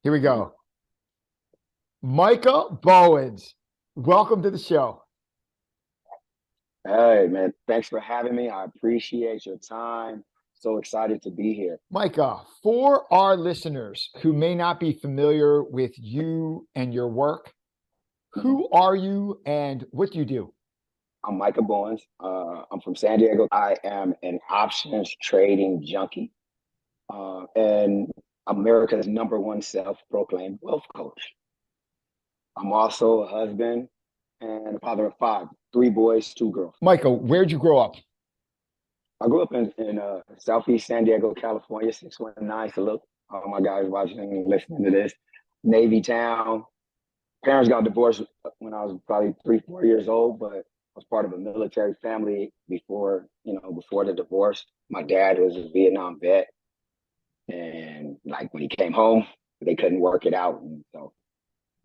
Here we go. Micah Bowens, welcome to the show. Hey, man, thanks for having me. I appreciate your time. So excited to be here. Micah, for our listeners who may not be familiar with you and your work, Mhm. who are you and what do you do? I'm Micah Bowens. I'm from San Diego. I am an options trading junkie and America's number one self-proclaimed wealth coach. I'm also a husband and a father of five, three boys, two girls. Micah, where'd you grow up? I grew up in Southeast San Diego, California, 619 Salute. All my guys watching and listening to this. Navy Town. Parents got divorced when I was probably 3, 4 years old, but I was part of a military family before the divorce. My dad was a Vietnam vet, and like when he came home, they couldn't work it out, and so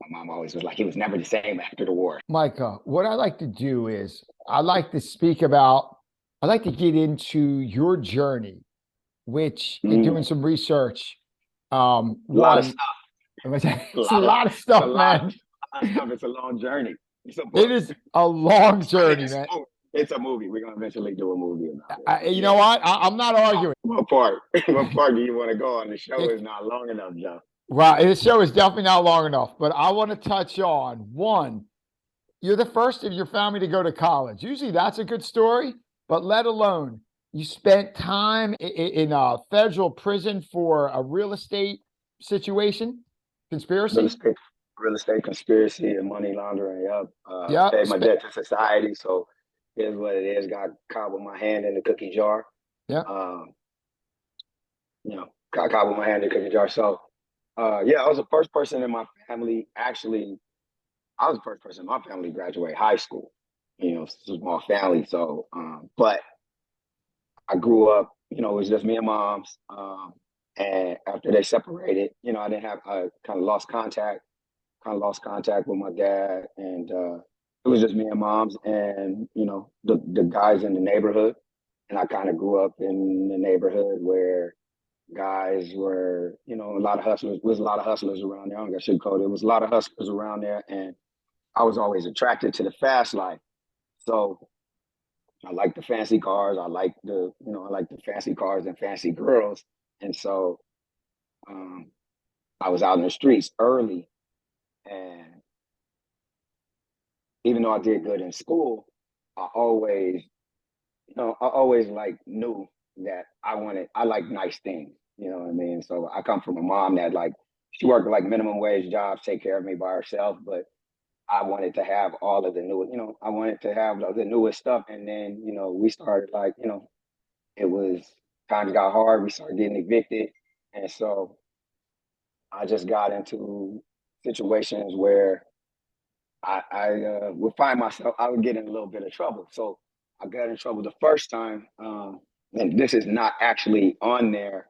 my mom always was like, he was never the same after the war. Micah, what I like to do is I like to speak about, I like to get into your journey, which in Mm, doing some research, a lot of one, stuff, a it's a lot of, lot of it's a stuff, lot, man. a lot of stuff. It's a long journey. It's a It book. is a long I mean, journey, it's a man. movie. It's a movie. We're gonna eventually do a movie about it. You know Yeah. what? I'm not arguing. What part? What part do you want to go on? The show It, is not long enough, Joe. well, this show is definitely not long enough, but I want to touch on one. You're the first of your family to go to college. Usually that's a good story, but let alone you spent time in a federal prison for a real estate situation, Real conspiracy. estate, real estate conspiracy and money laundering. Yep. Yep. Paid my debt to society. So here's what it is. Got caught with my hand in the cookie jar. Yep. Um, got caught with my hand in the cookie jar. So yeah, I was the first person in my family. Actually, I was the first person in my family to graduate high school. It's a small family. So, but I grew up. It was just me and mom's. And after they separated, I kind of lost contact with my dad, and it was just me and mom's, and the guys in the neighborhood, and I kind of grew up in the neighborhood where guys were, a lot of hustlers. Was a lot of hustlers around there. I don't got shit code. There was a lot of hustlers around there, and I was always attracted to the fast life. So I like the fancy cars. I like the fancy cars and fancy girls, and so um, I was out in the streets early, and even though I did good in school, I always, I always like knew that I like nice things. You know what I mean? So I come from a mom that like she worked like minimum wage jobs, take care of me by herself, but I wanted to have all of the new, I wanted to have the newest stuff. And then, we started like, it was times got hard. We started getting evicted. And so I just got into situations where I would find myself, I would get in a little bit of trouble. So I got in trouble the first time, and this is not actually on there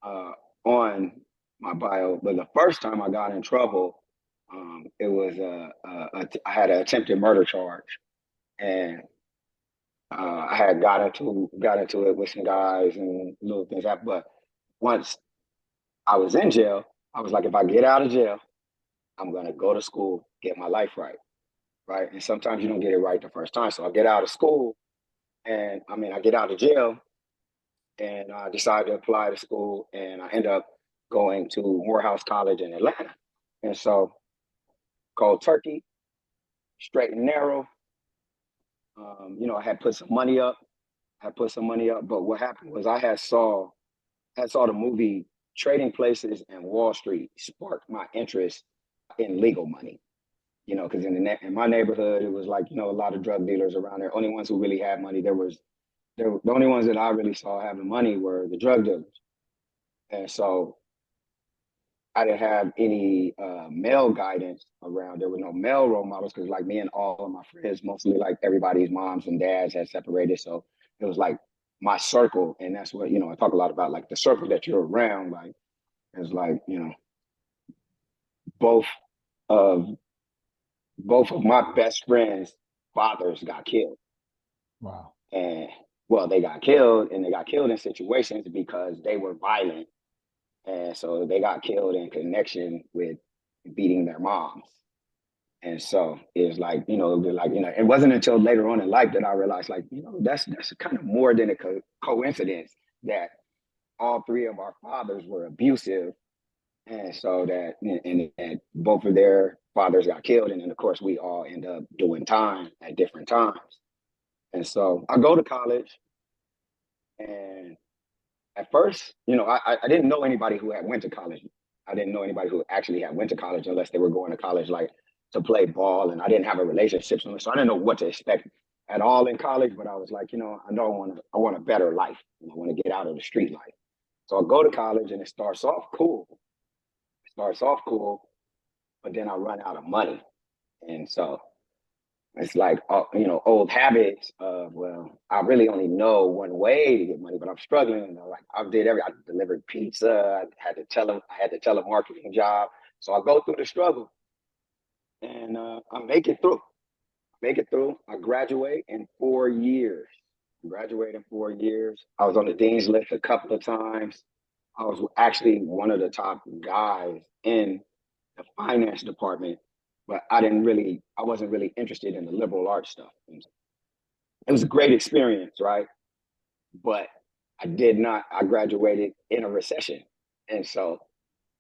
uh, on my bio, but the first time I got in trouble, it was I had an attempted murder charge, and I had got into it with some guys and little things. But once I was in jail, I was like, if I get out of jail, I'm gonna go to school, get my life right. Right? And sometimes you don't get it right the first time. So I get out of school, and I get out of jail, and I decide to apply to school, and I end up going to Morehouse College in Atlanta. And so cold turkey, straight and narrow. I had put some money up. But what happened was I had saw the movie Trading Places and Wall Street sparked my interest in legal money. Because in my neighborhood, it was like a lot of drug dealers around there. Only ones who really had money. The only ones that I really saw having money were the drug dealers, and so I didn't have any male guidance around. There were no male role models because, like me and all of my friends, mostly like everybody's moms and dads had separated, so it was like my circle, and that's what I talk a lot about, like the circle that you're around. Like it's like both of both of my best friends' fathers got killed, Wow. and well, they got killed, and they got killed in situations because they were violent And so they got killed in connection with beating their moms. And so it's like, it wasn't until later on in life that I realized, like, that's kind of more than a coincidence that all three of our fathers were abusive. And so that both of their fathers got killed. And then, of course, we all end up doing time at different times. And so I go to college, and at first, I didn't know anybody who had went to college. I didn't know anybody who actually had went to college unless they were going to college like to play ball, and I didn't have a relationship, so I didn't know what to expect at all in college. But I was like, I want a better life, and I want to get out of the street life. So I go to college, and it starts off cool. But then I run out of money, and so it's like, old habits of, well, I really only know one way to get money, but I'm struggling. Like I delivered pizza. I had a telemarketing job. So I go through the struggle, and I make it through. I graduate in 4 years. I was on the dean's list a couple of times. I was actually one of the top guys in the finance department, but I wasn't really interested in the liberal arts stuff. It was a great experience, right? But I graduated in a recession. And so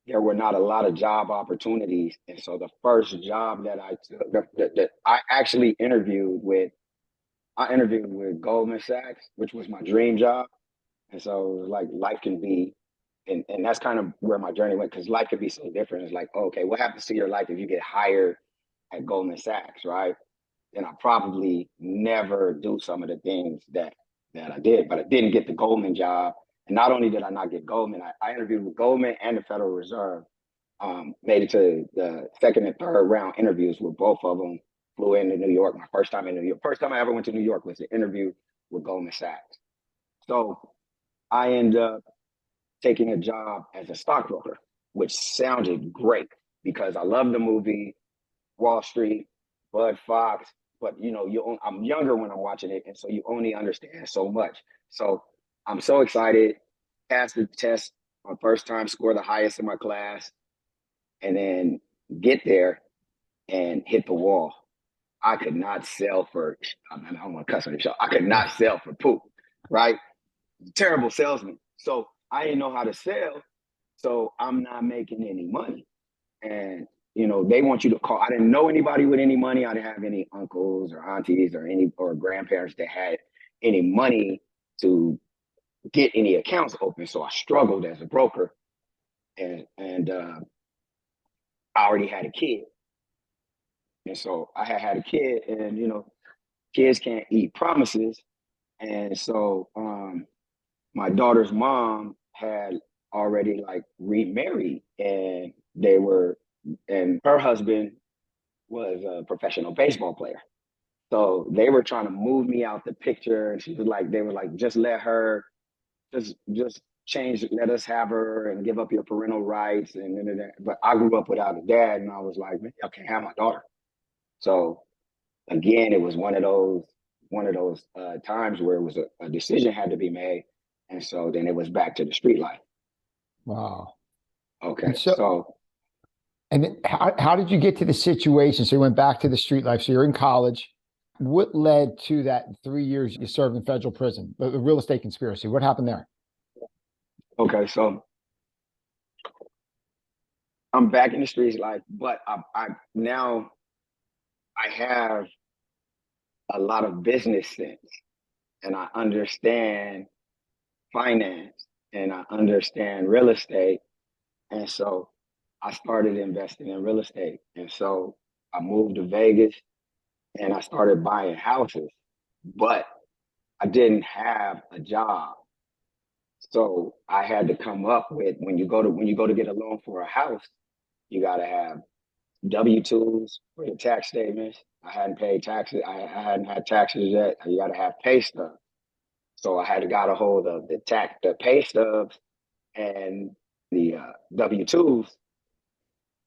there were not a lot of job opportunities. And so the first job that I took, that I actually I interviewed with Goldman Sachs, which was my dream job. And so it was like life can be, and that's kind of where my journey went, because life could be so different. It's like, okay, what happens to your life if you get hired at Goldman Sachs, right? Then I probably never do some of the things that I did. But I didn't get the Goldman job. And not only did I not get Goldman, I interviewed with Goldman and the Federal Reserve. Made it to the second and third round interviews with both of them. Flew into New York. My first time in New York. First time I ever went to New York was the interview with Goldman Sachs. So I ended up taking a job as a stockbroker, which sounded great because I love the movie Wall Street, Bud Fox. But I'm younger when I'm watching it, and so you only understand so much. So I'm so excited. Passed the test my first time, scored the highest in my class, and then get there and hit the wall. I could not sell for. I don't want to cuss on the show. I could not sell for poop, right? Terrible salesman. So I didn't know how to sell, so I'm not making any money. And they want you to call. I didn't know anybody with any money. I didn't have any uncles or aunties or grandparents that had any money to get any accounts open. So I struggled as a broker, and I already had a kid, and so I had a kid, and kids can't eat promises, and so my daughter's mom had already like remarried, and her husband was a professional baseball player. So they were trying to move me out the picture, and they were like, just let her, just change, let us have her and give up your parental rights. But I grew up without a dad, and I was like, maybe I can't have my daughter. So again, it was one of those times where it was a decision had to be made. And so then it was back to the street life. Wow. Okay. And and how did you get to the situation? So you went back to the street life. So you're in college. What led to that 3 years you served in federal prison, the real estate conspiracy? What happened there? Okay. So I'm back in the streets life, but I now I have a lot of business sense, and I understand finance, and I understand real estate. And so I started investing in real estate. And so I moved to Vegas, and I started buying houses, but I didn't have a job. So I had to come up with, when you go to get a loan for a house, you got to have W-2s for your tax statements. I hadn't paid taxes. I hadn't had taxes yet. You got to have pay stubs. So I had to got a hold of the pay stubs and the W-2s.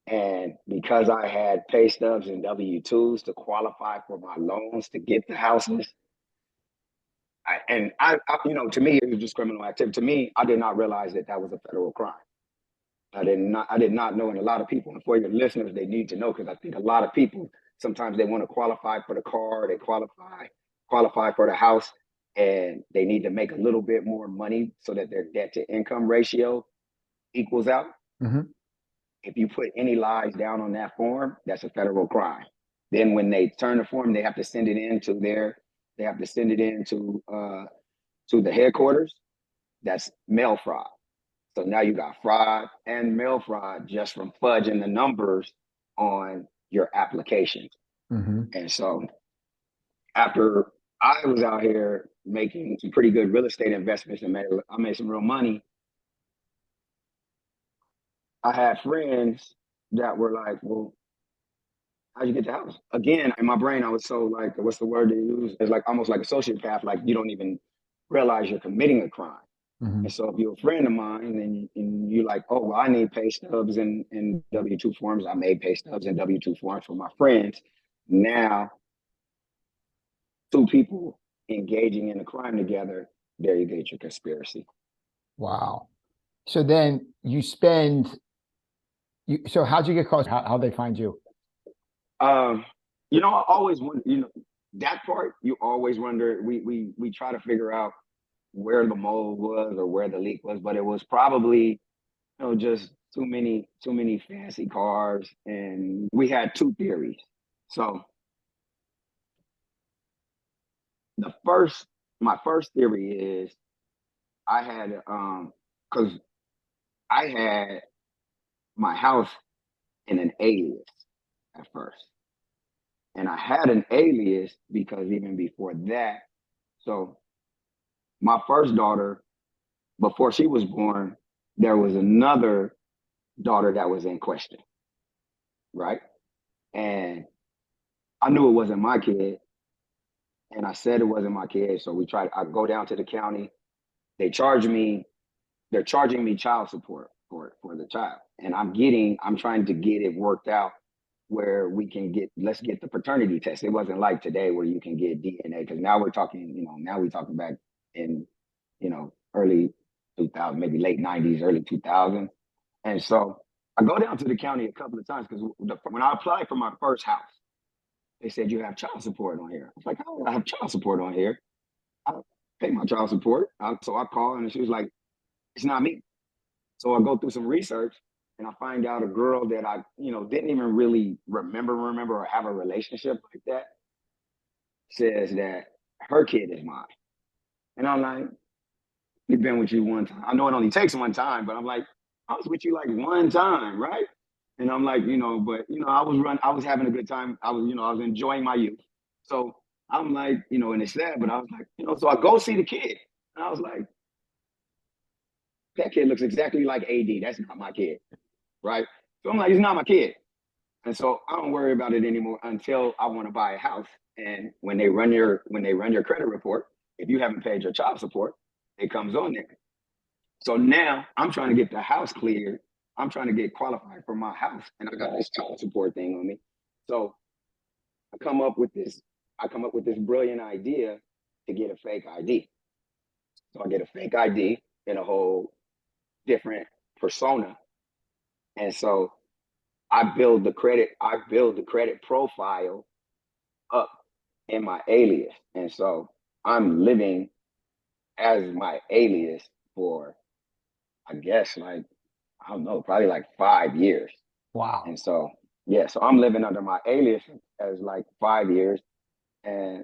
And because I had pay stubs and W-2s to qualify for my loans to get the houses, to me, it was just criminal activity. To me, I did not realize that was a federal crime. I did not know, and a lot of people, and for your listeners, they need to know, because I think a lot of people sometimes they want to qualify for the car, they qualify for the house, and they need to make a little bit more money so that their debt to income ratio equals out. Mm-hmm. If you put any lies down on that form, that's a federal crime. Then when they turn the form, they have to send it into to the headquarters. That's mail fraud. So now you got fraud and mail fraud just from fudging the numbers on your applications. Mm-hmm. And so after I was out here making some pretty good real estate investments and I made some real money, I had friends that were like, well, how'd you get the house? Again, in my brain, I was so like, what's the word they use? It's like almost like a sociopath, like you don't even realize you're committing a crime. Mm-hmm. And so if you're a friend of mine and you're like, oh, well, I need pay stubs and W-2 forms, I made pay stubs and W-2 forms for my friends. Now, two people engaging in a crime together, there you get your conspiracy. Wow. So then so how'd you get caught? How'd they find you? I always wonder, that part, you always wonder, we try to figure out where the mold was or where the leak was, but it was probably just too many fancy cars, and we had two theories. So my first theory is I had because I had my house in an alias at first, and I had an alias because even before that, so my first daughter, before she was born, there was another daughter that was in question, right? And I knew it wasn't my kid, and I said it wasn't my kid. So I go down to the county. They charge me, they're charging me child support for the child. And I'm trying to get it worked out where let's get the paternity test. It wasn't like today where you can get DNA, because now we're talking back in, early 2000, maybe late 90s, early 2000s. And so I go down to the county a couple of times because when I applied for my first house, they said, you have child support on here. I was like, how do I have child support on here? I don't pay my child support. So I called and she was like, it's not me. So I go through some research and I find out a girl that I, didn't even really remember or have a relationship like that, says that her kid is mine. And I'm like, we've been with you one time. I know it only takes one time, but I'm like, I was with you like one time, right? And I'm like, I was having a good time. I was enjoying my youth. So I'm like, and it's sad, but I was like, so I go see the kid. And I was like, that kid looks exactly like AD. That's not my kid, right? So I'm like, he's not my kid. And so I don't worry about it anymore until I want to buy a house. And when they run your credit report, if you haven't paid your child support, it comes on there. So now I'm trying to get the house cleared. I'm trying to get qualified for my house, and I got this child support thing on me. So I come up with this brilliant idea to get a fake ID. So I get a fake ID in a whole different persona. And so I build the credit profile up in my alias. And so I'm living as my alias for, I guess, like, I don't know, probably like 5 years. Wow. And so, yeah, so I'm living under my alias as like 5 years. And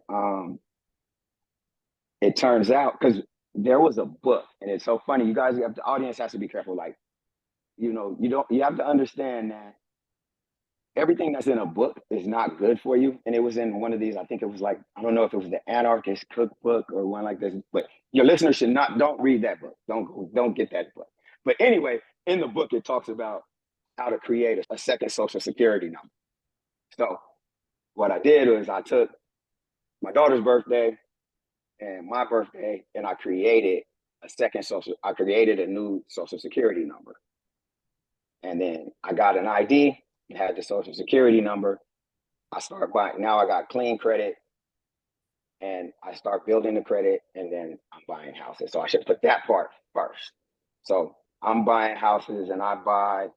it turns out, because there was a book, and it's so funny, the audience has to be careful. Like, you have to understand that everything that's in a book is not good for you. And it was in one of these, I think it was like, I don't know if it was the Anarchist Cookbook or one like this, but your listeners don't read that book. Don't get that book. But anyway, in the book, it talks about how to create a second social security number. So what I did was I took my daughter's birthday and my birthday, and I created a new social security number. And then I got an ID, had the social security number. I start buying. Now I got clean credit, and I start building the credit, and then I'm buying houses. So I should put that part first. So I'm buying houses and I buy,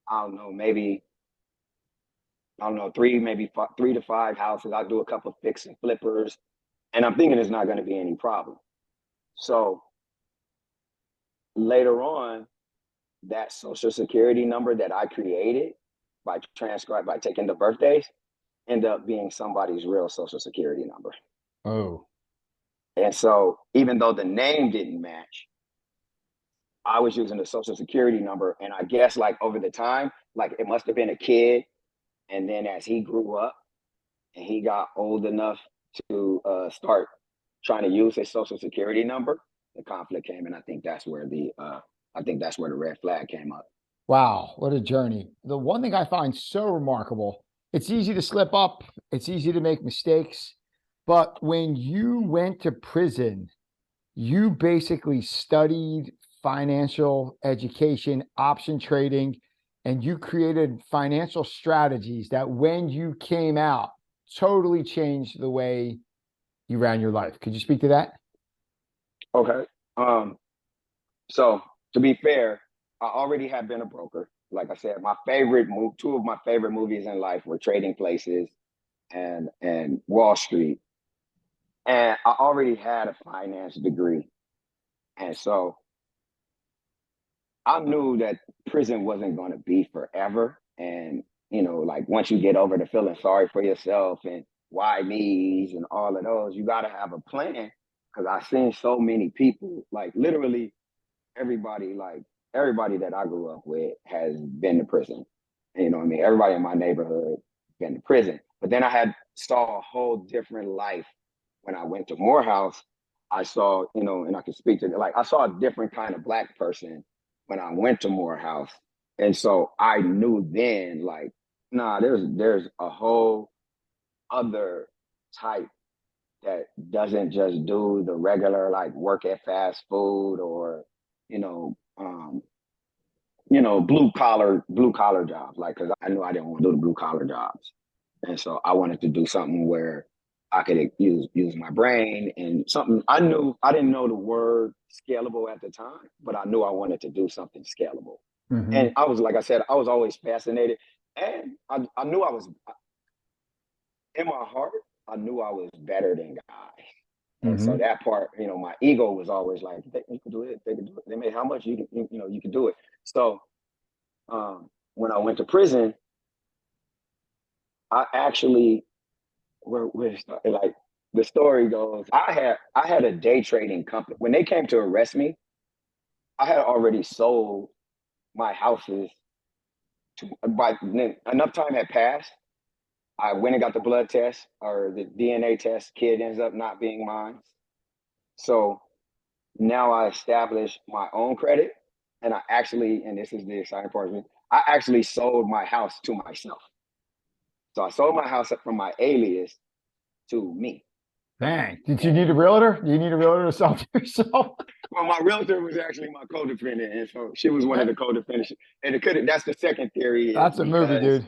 I don't know, maybe, I don't know, three to five houses. I do a couple of fix and flippers, and I'm thinking it's not going to be any problem. So later on, that social security number that I created by taking the birthdays end up being somebody's real social security number. Oh, And so even though the name didn't match, I was using the social security number. And I guess like over the time, like it must have been a kid. And then as he grew up and he got old enough to start trying to use his social security number, the conflict came. And I think that's where the red flag came up. wow. What a journey. The one thing I find so remarkable, it's easy to slip up, it's easy to make mistakes. But when you went to prison, you basically studied financial education, option trading, and you created financial strategies that when you came out totally changed the way you ran your life. Could you speak to that? Okay. So to be fair, I already had been a broker. Like I said, two of my favorite movies in life were Trading Places and Wall Street. And I already had a finance degree. And so I knew that prison wasn't going to be forever. And, like once you get over the feeling sorry for yourself and why me's and all of those, you got to have a plan. Because I've seen so many people, like literally everybody that I grew up with has been to prison. You know what I mean? Everybody in my neighborhood been to prison. But then I had saw a whole different life when I went to Morehouse. I saw, and I could speak to like I saw a different kind of black person when I went to Morehouse. And so I knew then like, nah, there's a whole other type that doesn't just do the regular like work at fast food or you know um blue collar jobs, like because I knew I didn't want to do the blue collar jobs, and so I wanted to do something where I could use my brain and something. I didn't know the word scalable at the time, but I knew I wanted to do something scalable. Mm-hmm. And I was, like I said, I was always fascinated, and I knew I was in my heart, I knew I was better than guys. And so Mm-hmm. that part, my ego was always like, you can do it. They can do it. They made how much you can do it. So when I went to prison, I actually, like the story goes, I had a day trading company. When they came to arrest me, I had already sold my houses by enough time had passed. I went and got the blood test or the DNA test. Kid ends up not being mine. So now I established my own credit, and I actually, and this is the exciting part of me, I actually sold my house to myself. So I sold my house from my alias to me. Dang. Did you need a And realtor? Do you need a realtor to sell to yourself? well, my realtor was actually my co-defendant, and so she was one of the co-defendants. And it could that's the second theory is That's a movie, dude.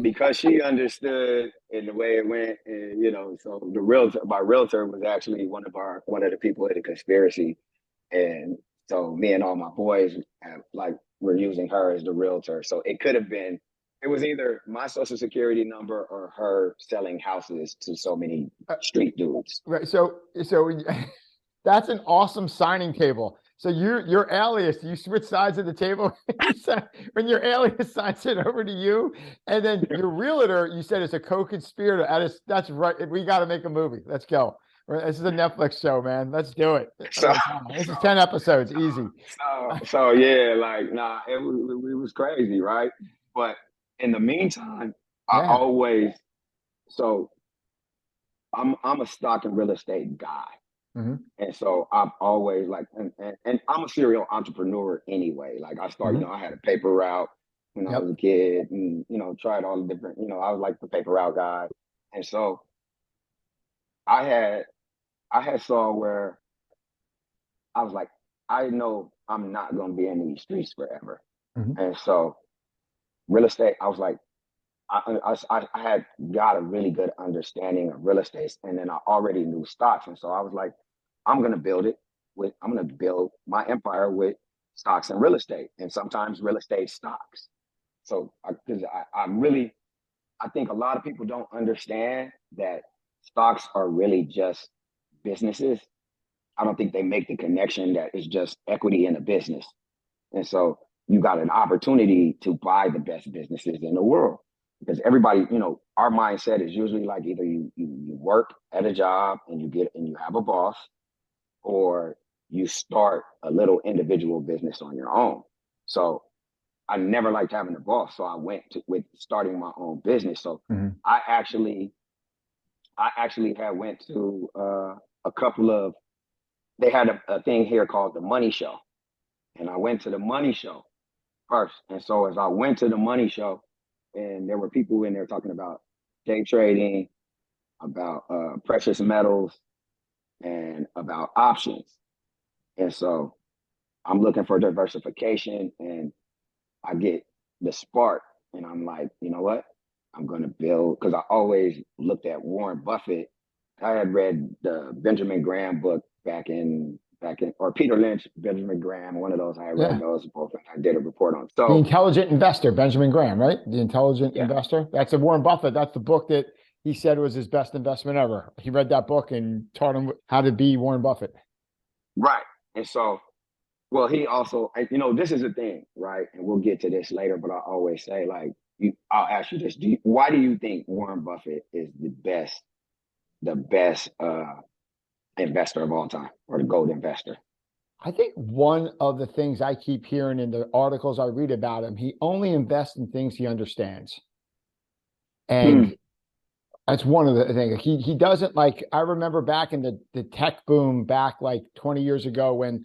because she understood in the way it went, and so my realtor was actually one of the people in the conspiracy. And so me and all my boys were using her as the realtor. So it was either my social security number or her selling houses to so many street dudes. Right. So that's an awesome signing table. So your alias, you switch sides of the table. When your alias signs it over to you, and then your realtor, you said is a co-conspirator. That's right. We got to make a movie. Let's go. This is a Netflix show, man. Let's do it. So, This so, is 10 episodes, easy. so yeah, like nah, it was crazy, right? But in the meantime, I Yeah. always so I'm a stock and real estate guy. Mm-hmm. And so I've always and I'm a serial entrepreneur anyway. Like I started, Mm-hmm. I had a paper route when I was Yep. a kid and, tried all the different, I was like the paper route guy. And so I had, I had saw where I was like, I know I'm not going to be in these streets forever. Mm-hmm. And so real estate, I was like, I had got a really good understanding of real estate and then I already knew stocks. And so I was like, I'm going to build my empire with stocks and real estate, and sometimes real estate stocks. So, because I think a lot of people don't understand that stocks are really just businesses. I don't think they make the connection that it's just equity in a business. And so you got an opportunity to buy the best businesses in the world, because everybody, our mindset is usually like either you work at a job and you have a boss, or you start a little individual business on your own. So I never liked having a boss, so I went with starting my own business. So I actually had went to a couple of, they had a thing here called the Money Show, and I went to the Money Show first. And so as I went to the Money Show, and there were people in there talking about day trading, about precious metals, and about options. And so I'm looking for diversification, and I get the spark, and I'm like, you know what? I'm going to build, because I always looked at Warren Buffett. I had read the Benjamin Graham book back in, or Peter Lynch, Benjamin Graham, one of those. I read those both, and I did a report on. So The Intelligent Investor, Benjamin Graham, right? The Intelligent Investor. That's a Warren Buffett. That's the book that he said was his best investment ever. He read that book and taught him how to be Warren Buffett. Right. And so, well, he also, this is a thing, right? And we'll get to this later, but I always say, like, I'll ask you this: why do you think Warren Buffett is the best investor of all time, or the gold investor? I think one of the things I keep hearing in the articles I read about him, he only invests in things he understands. And that's one of the things. He doesn't, like, I remember back in the tech boom back like 20 years ago when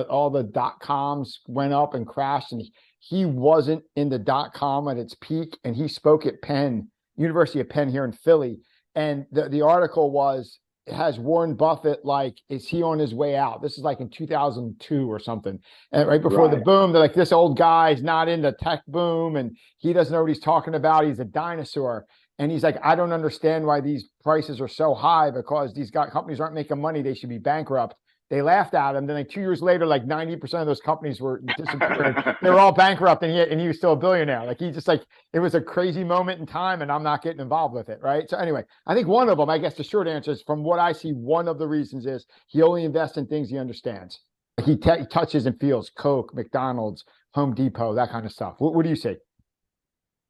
all the .coms went up and crashed, and he wasn't in the .com at its peak, and he spoke at Penn, University of Penn here in Philly. And the article was, has Warren Buffett, like, is he on his way out? This is like in 2002 or something. And right before the boom, they're like, this old guy's not in the tech boom and he doesn't know what he's talking about. He's a dinosaur. And he's like, I don't understand why these prices are so high, because these companies aren't making money. They should be bankrupt. They laughed at him. Then like 2 years later, like 90% of those companies were disappeared. They were all bankrupt, and he was still a billionaire. Like, he just, like, it was a crazy moment in time, and I'm not getting involved with it. Right. So anyway, I think one of them, I guess the short answer is, from what I see, one of the reasons is he only invests in things he understands. He touches and feels Coke, McDonald's, Home Depot, that kind of stuff. What do you say?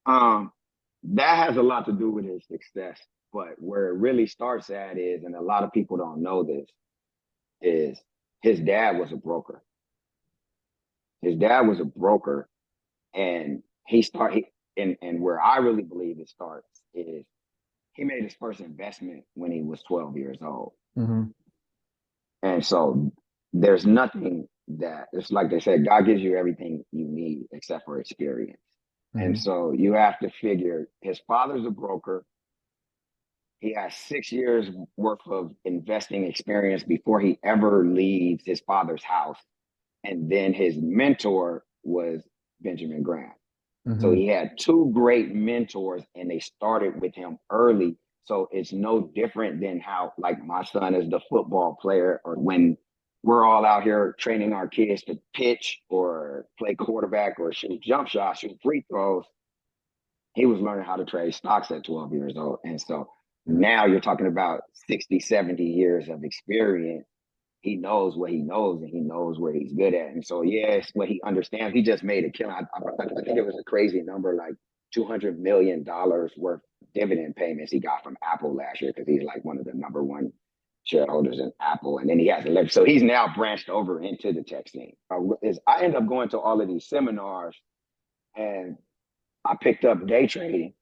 That has a lot to do with his success, but where it really starts at is, and a lot of people don't know this, is his dad was a broker. His dad was a broker, and and where I really believe it starts is he made his first investment when he was 12 years old. And so there's nothing that, it's like they said, God gives you everything you need except for experience. And so you have to figure, his father's a broker. He has 6 years worth of investing experience before he ever leaves his father's house. And then his mentor was Benjamin Graham. So he had two great mentors, and they started with him early. So it's no different than how, like, my son is the football player, or when we're all out here training our kids to pitch or play quarterback or shoot jump shots, shoot free throws. He was learning how to trade stocks at 12 years old. And so now you're talking about 60, 70 years of experience. He knows what he knows, and he knows where he's good at. And so, yes, what he understands, he just made a killing. I think it was a crazy number, like $200 million worth of dividend payments he got from Apple last year, because he's like one of the number one shareholders in Apple. And then he has a leverage. So he's now branched over into the tech scene. I end up going to all of these seminars, and I picked up day trading,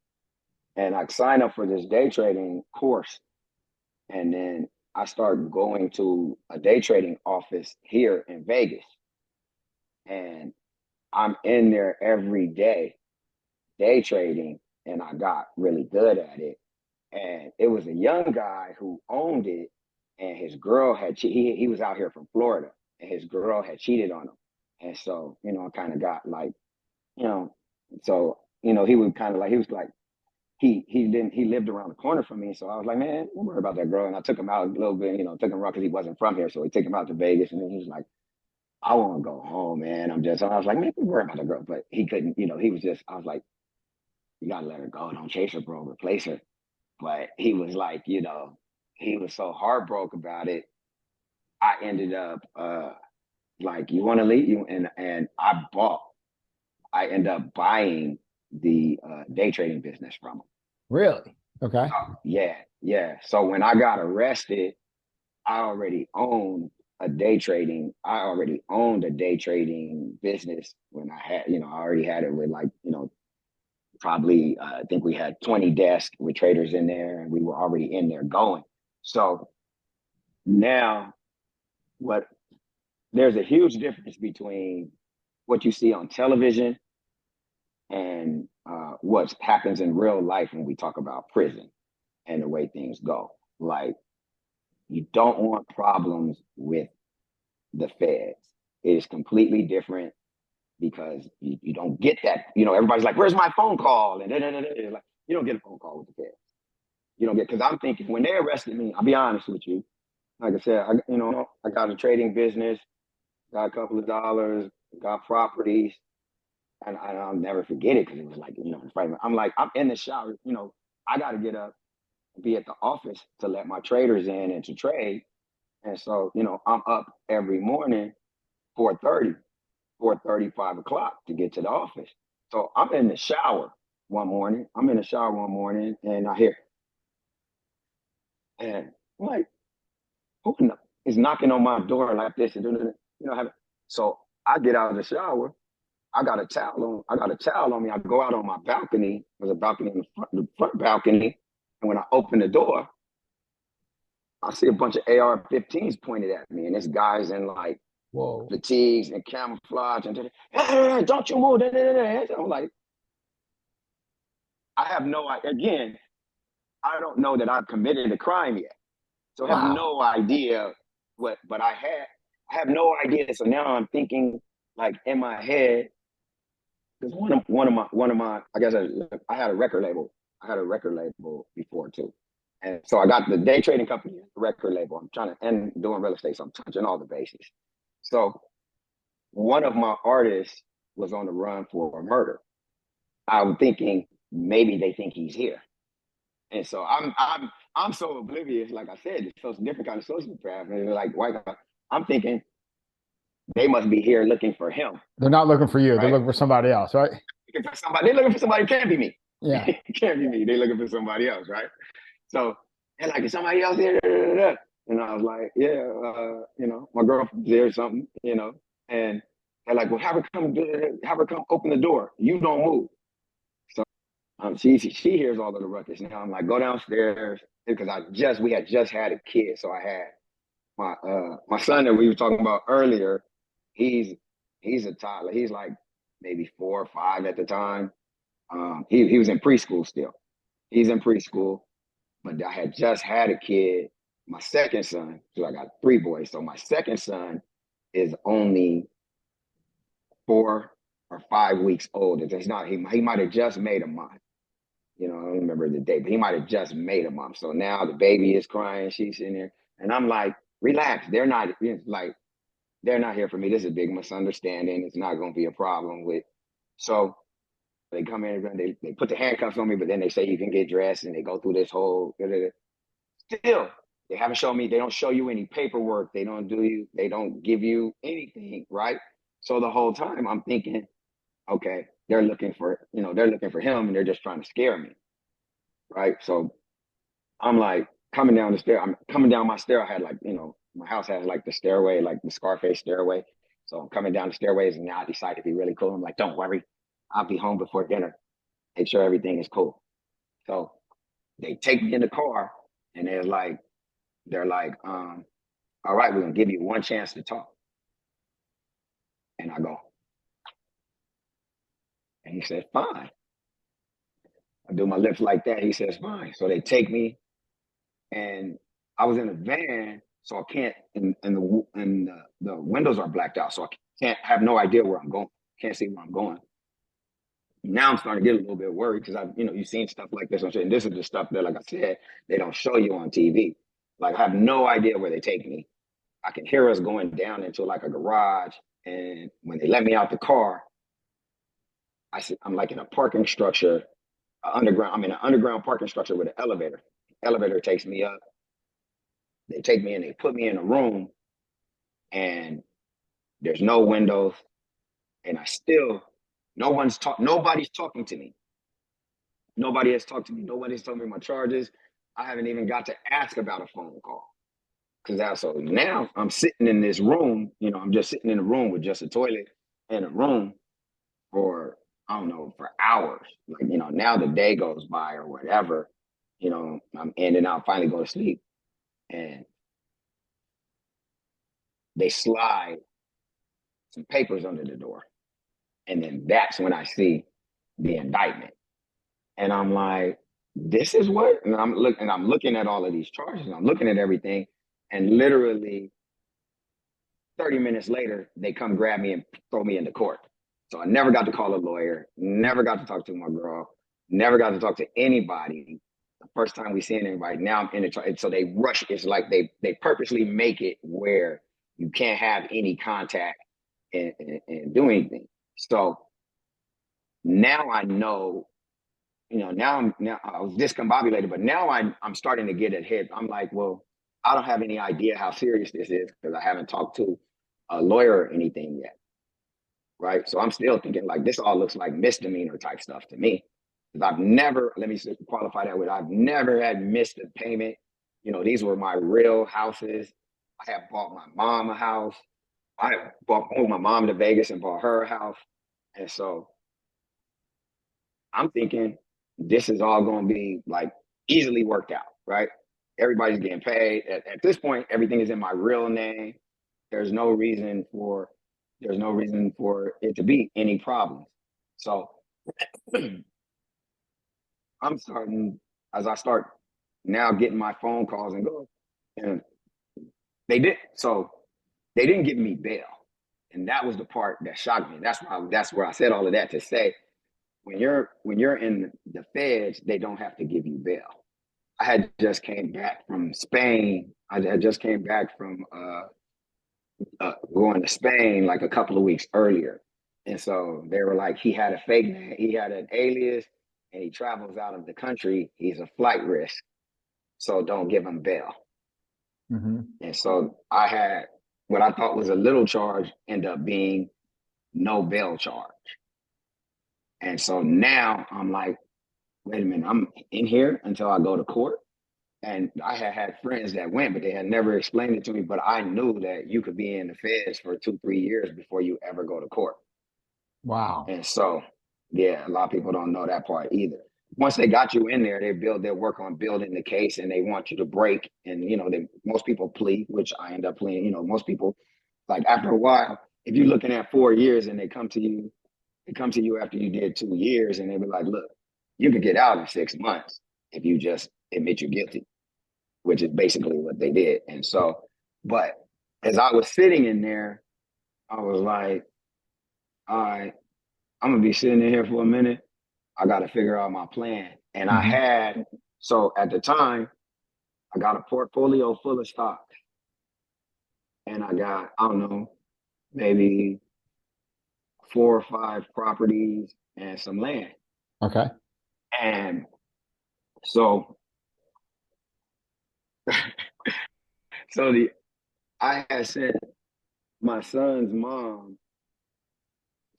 and I signed up for this day trading course. And then I started going to a day trading office here in Vegas. And I'm in there every day, day trading, and I got really good at it. And it was a young guy who owned it, and his girl had he was out here from Florida, and his girl had cheated on him. And so, I kind of got like, so, he would kind of like, he was like, he lived around the corner from me. So I was like, man, don't worry about that girl. And I took him out a little bit, took him around, because he wasn't from here. So he took him out to Vegas, and then he was like, I want to go home, man. I was like, man, don't worry about the girl. But he couldn't, he was just, I was like, you gotta let her go. Don't chase her, bro. Replace her. But he was like, he was so heartbroken about it. I ended up like, you want to leave? And I ended up buying the day trading business from him. Really? Okay. Yeah, yeah. So when I got arrested, I already owned I already owned a day trading business when I had, I already had it with like, probably, I think we had 20 desks with traders in there and we were already in there going. So now what there's a huge difference between what you see on television and what happens in real life when we talk about prison and the way things go. Like, you don't want problems with the feds. It is completely different because you don't get that. Everybody's like, "Where's my phone call?" And like, you don't get a phone call with the feds. You don't get, because I'm thinking when they arrested me. I'll be honest with you. Like I said, I got a trading business, got a couple of dollars, got properties, and I'll never forget it because it was like, in front of me. I'm like, I'm in the shower. I got to get up, and be at the office to let my traders in and to trade. And so, I'm up every morning, 4:30, 4:30, 5 o'clock to get to the office. So I'm in the shower one morning. And I hear, and I'm like, who is knocking on my door like this? So I get out of the shower. I got a towel on me. I go out on my balcony. There's a balcony in the front balcony. And when I open the door, I see a bunch of AR-15s pointed at me. And this guy's in like Whoa. fatigues and camouflage and hey, don't you move. I'm like, I have no idea. Again, I don't know that I've committed a crime yet. So I have no idea but I have no idea. So now I'm thinking like in my head, because one of my I guess I had a record label. I had a record label before too. And so I got the day trading company, record label. I'm trying to and doing real estate. So I'm touching all the bases. So one of my artists was on the run for a murder. I'm thinking maybe they think he's here. And so I'm so oblivious, like I said, it's so different kind of sociopath. And like white guy, I'm thinking they must be here looking for him. They're not looking for you. Right? They're looking for somebody else, right? Looking for somebody. They're looking for somebody. It can't be me. Yeah. It can't be me. They're looking for somebody else, right? So they're like, is somebody else here? And I was like, yeah, my girlfriend's there or something, and they're like, well, have her come open the door. You don't move. So she hears all of the ruckus. Now I'm like, go downstairs because we had just had a kid. So I had my son that we were talking about earlier. He's a toddler. He's like maybe 4 or 5 at the time. He was in preschool still. He's in preschool, but I had just had a kid. My second son, so I got 3 boys. So my second son is only 4 or 5 weeks old. It's not he might have just made a month. I don't remember the date, but he might have just made a month. So now the baby is crying. She's in there, and I'm like, relax. They're not like they're not here for me. This is a big misunderstanding. It's not going to be a problem with. So they come in and they put the handcuffs on me, but then they say you can get dressed, and they go through this whole. Still, they haven't shown me. They don't show you any paperwork. They don't give you anything, right? So the whole time I'm thinking, okay, they're looking for him, and they're just trying to scare me, right? So I'm like coming down the stair. I'm coming down my stair. I had like, my house has like the stairway, like the Scarface stairway. So I'm coming down the stairways, and now I decided to be really cool. I'm like, don't worry, I'll be home before dinner. Make sure everything is cool. So they take me in the car, and they're like, all right, we're gonna give you one chance to talk. And I go, and he said, fine. I do my lips like that. He says, fine. So they take me, and I was in a van, so I can't, and the windows are blacked out, so I can't have no idea where I'm going. Can't see where I'm going. Now I'm starting to get a little bit worried because you've seen stuff like this. And this is the stuff that, like I said, they don't show you on TV. Like I have no idea where they take me. I can hear us going down into like a garage, And when they let me out the car, I said, I'm like in a parking structure, underground. I'm in an underground parking structure with an elevator. Elevator takes me up. They take me in. They put me in a room, and there's no windows. And I still, nobody's talking to me. Nobody has talked to me. Nobody's told me my charges. I haven't even got to ask about a phone call. Because so now I'm sitting in this room, I'm just sitting in a room with just a toilet and a room for, I don't know, for hours. Like, now the day goes by or whatever, I'm in and out, finally go to sleep. And they slide some papers under the door. And then that's when I see the indictment. And I'm like, this is what, and I'm looking at all of these charges, and I'm looking at everything, and literally 30 minutes later, they come grab me and throw me into court. So I never got to call a lawyer, never got to talk to my girl, never got to talk to anybody. The first time we seen anybody, now I'm in the trial. So they rush, it's like they purposely make it where you can't have any contact and do anything. So now I know, now I was discombobulated, but now I'm starting to get ahead. I'm like, well, I don't have any idea how serious this is because I haven't talked to a lawyer or anything yet. Right. So I'm still thinking like this all looks like misdemeanor type stuff to me. Because I've never, let me qualify that with, I've never had missed a payment. These were my real houses. I have bought my mom a house. I have moved my mom to Vegas and bought her a house. And so I'm thinking this is all going to be like easily worked out, right? Everybody's getting paid. At this point, everything is in my real name. There's no reason for it to be any problems. So I'm starting, as I start now getting my phone calls and go, and they didn't give me bail. And that was the part that shocked me. That's where I said all of that to say, when you're in the feds, they don't have to give you bail. I had just came back from Spain. I had just came back from going to Spain like a couple of weeks earlier. And so they were like, he had a fake name, he had an alias, and he travels out of the country. He's a flight risk. So don't give him bail. Mm-hmm. And so I had what I thought was a little charge end up being no bail charge. And so now I'm like, wait a minute, I'm in here until I go to court. And I had friends that went, but they had never explained it to me. But I knew that you could be in the feds for 2-3 years before you ever go to court. Wow. And so, yeah, a lot of people don't know that part either. Once they got you in there, they work on building the case, and they want you to break. And most people plead, which I end up pleading. Most people, like after a while, if you're looking at 4 years and they come to you after you did 2 years, and they be like, look, you could get out in 6 months if you just admit you're guilty, which is basically what they did. And so, but as I was sitting in there, I was like, all right, I'm gonna be sitting in here for a minute. I got to figure out my plan. And Mm-hmm. so at the time, I got a portfolio full of stocks, and I got, I don't know, maybe 4 or 5 properties and some land. Okay. And so, so I had sent my son's mom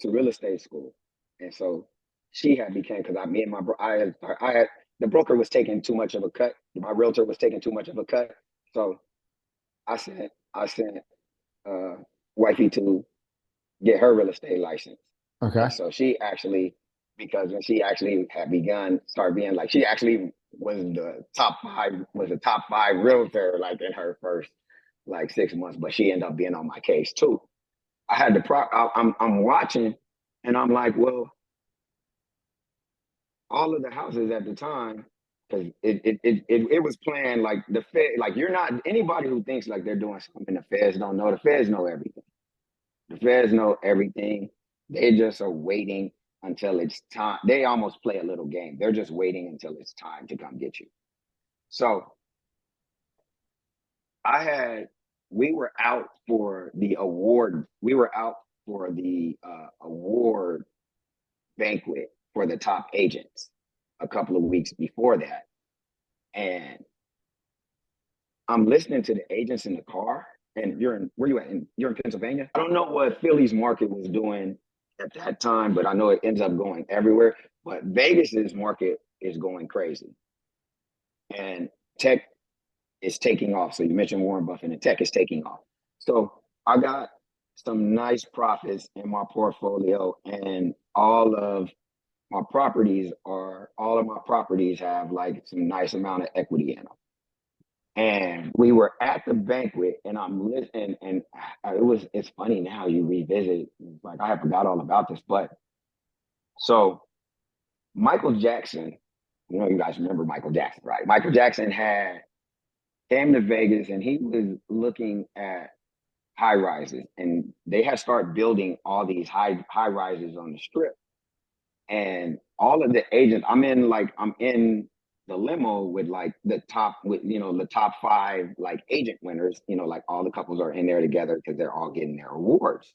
to real estate school. And so she had became, because me and I had, the broker was taking too much of a cut. My realtor was taking too much of a cut. So I sent wifey to get her real estate license. Okay. And so she actually, because when she actually had start being like, she actually was the top five realtor like in her first like 6 months, but she ended up being on my case too. I had I'm watching, and I'm like, well, all of the houses at the time, because it was planned like the Fed, like you're not anybody who thinks like they're doing something the Feds don't know. The Feds know everything. The Feds know everything. They just are waiting until it's time. They almost play a little game. They're just waiting until it's time to come get you. So we were out for the award. We were out for the award banquet for the top agents a couple of weeks before that. And I'm listening to the agents in the car. And where you at? You're in Pennsylvania? I don't know what Philly's market was doing at that time, but I know it ends up going everywhere. But Vegas's market is going crazy. And tech is taking off. So you mentioned Warren Buffett, and tech is taking off. So I got some nice profits in my portfolio, and all of my properties have like some nice amount of equity in them. And we were at the banquet, and I'm listening, and it's funny now you revisit, like I forgot all about this, but so Michael Jackson, you guys remember Michael Jackson, right? Michael Jackson came to Vegas, and he was looking at high rises, and they had started building all these high rises on the strip. And all of the agents, I'm in the limo with like the top 5 like agent winners, like all the couples are in there together because they're all getting their awards.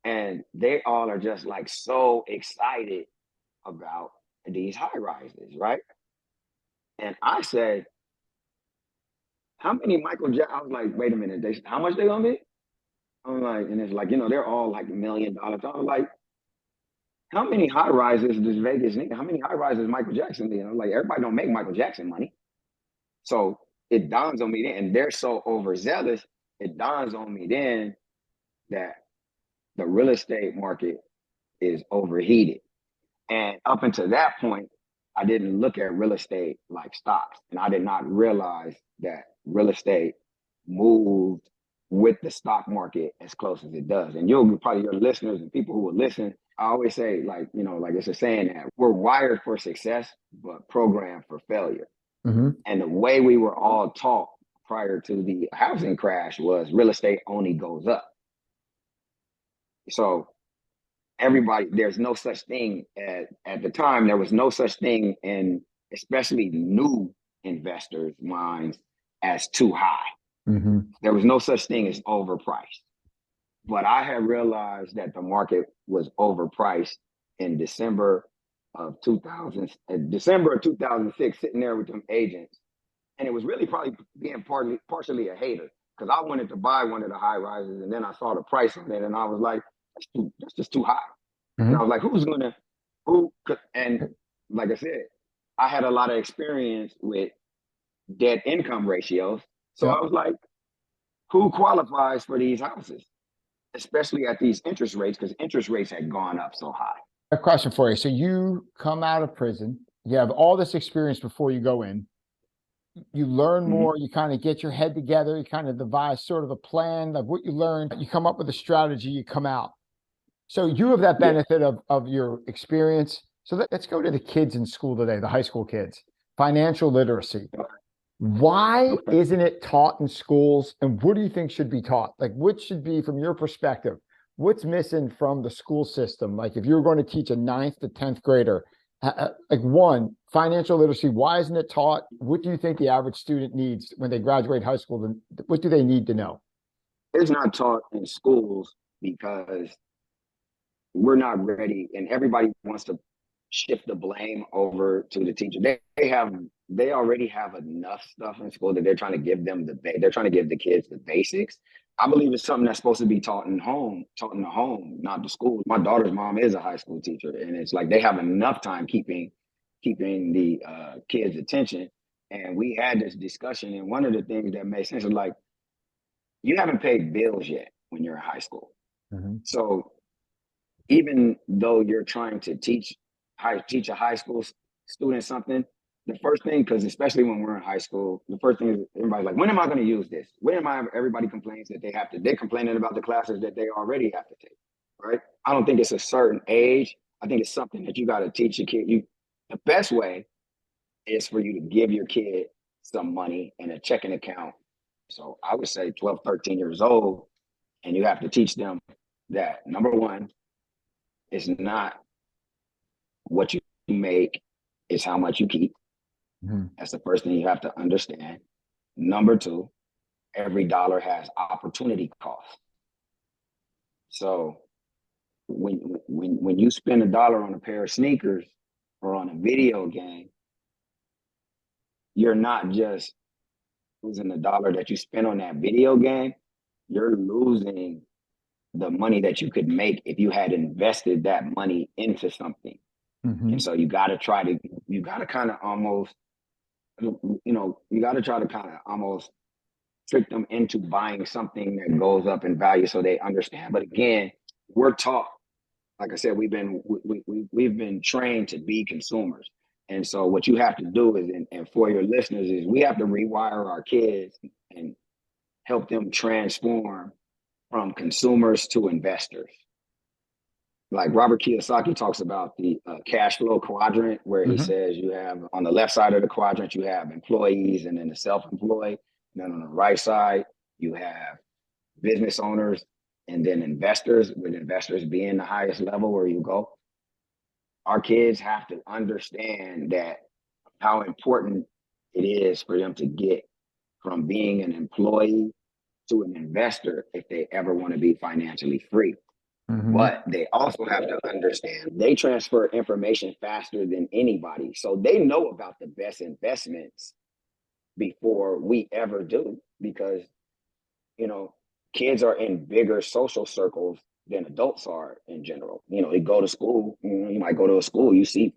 And they all are just like so excited about these high rises, right? And I said, how many Michael Jackson? I was like, wait a minute, how much they gonna be? I'm like, and it's like, they're all like $1 million. I was like, how many high rises does Vegas need? How many high rises Michael Jackson need? I'm like, everybody don't make Michael Jackson money. So it dawns on me then, and they're so overzealous, it dawns on me then that the real estate market is overheated. And up until that point, I didn't look at real estate like stocks. And I did not realize that real estate moved with the stock market as close as it does. And your listeners and people who will listen, I always say, like it's a saying that we're wired for success, but programmed for failure. Mm-hmm. And the way we were all taught prior to the housing crash was real estate only goes up. So there's no such thing at the time, there was no such thing in especially new investors' minds as too high. Mm-hmm. There was no such thing as overpriced. But I had realized that the market was overpriced in December of 2006, sitting there with them agents. And it was really probably being partially a hater, because I wanted to buy one of the high rises, and then I saw the price on it, and I was like, that's just too high. Mm-hmm. And I was like, and like I said, I had a lot of experience with debt income ratios. So I was like, who qualifies for these houses, especially at these interest rates, because interest rates had gone up so high. A question for you. So you come out of prison, you have all this experience before you go in, you learn more, you kind of get your head together, you kind of devise sort of a plan of what you learned, you come up with a strategy, you come out. So you have that benefit of your experience. So let's go to the kids in school today, the high school kids. Financial literacy. Why isn't it taught in schools? And what do you think should be taught? Like, what should be, from your perspective, what's missing from the school system? Like, if you're going to teach a 9th to 10th grader, one, financial literacy, why isn't it taught? What do you think the average student needs when they graduate high school? What do they need to know? It's not taught in schools because we're not ready, and everybody wants to shift the blame over to the teacher. They already have enough stuff in school that they're trying to give them they're trying to give the kids the basics. I believe it's something that's supposed to be taught in the home, not the school. My daughter's mom is a high school teacher, and it's like they have enough time keeping the kids' attention. And we had this discussion, and one of the things that made sense is like, you haven't paid bills yet when you're in high school. Mm-hmm. So even though you're trying to teach a high school student something, the first thing, because especially when we're in high school, the first thing is everybody's like, when am I going to use this? Everybody complains that they're complaining about the classes that they already have to take, right? I don't think it's a certain age. I think it's something that you got to teach your kid. The best way is for you to give your kid some money in a checking account. So I would say 12, 13 years old, and you have to teach them that, number one, it's not what you make, it's how much you keep. Mm-hmm. That's the first thing you have to understand. Number two, every dollar has opportunity cost. So when you spend $1 on a pair of sneakers or on a video game, you're not just losing $1 that you spent on that video game, you're losing the money that you could make if you had invested that money into something. Mm-hmm. And so you got to kind of almost, you got to try to kind of almost trick them into buying something that goes up in value so they understand. But again, we're taught, like I said, we've been trained to be consumers. And so what you have to do is, and for your listeners, is we have to rewire our kids and help them transform from consumers to investors. Like Robert Kiyosaki talks about the cash flow quadrant, where he says you have on the left side of the quadrant, you have employees and then the self-employed. And then on the right side, you have business owners and then investors, with investors being the highest level where you go. Our kids have to understand that how important it is for them to get from being an employee to an investor if they ever want to be financially free. Mm-hmm. But they also have to understand they transfer information faster than anybody. So they know about the best investments before we ever do, because, kids are in bigger social circles than adults are in general. They go to school, you might go to a school, you see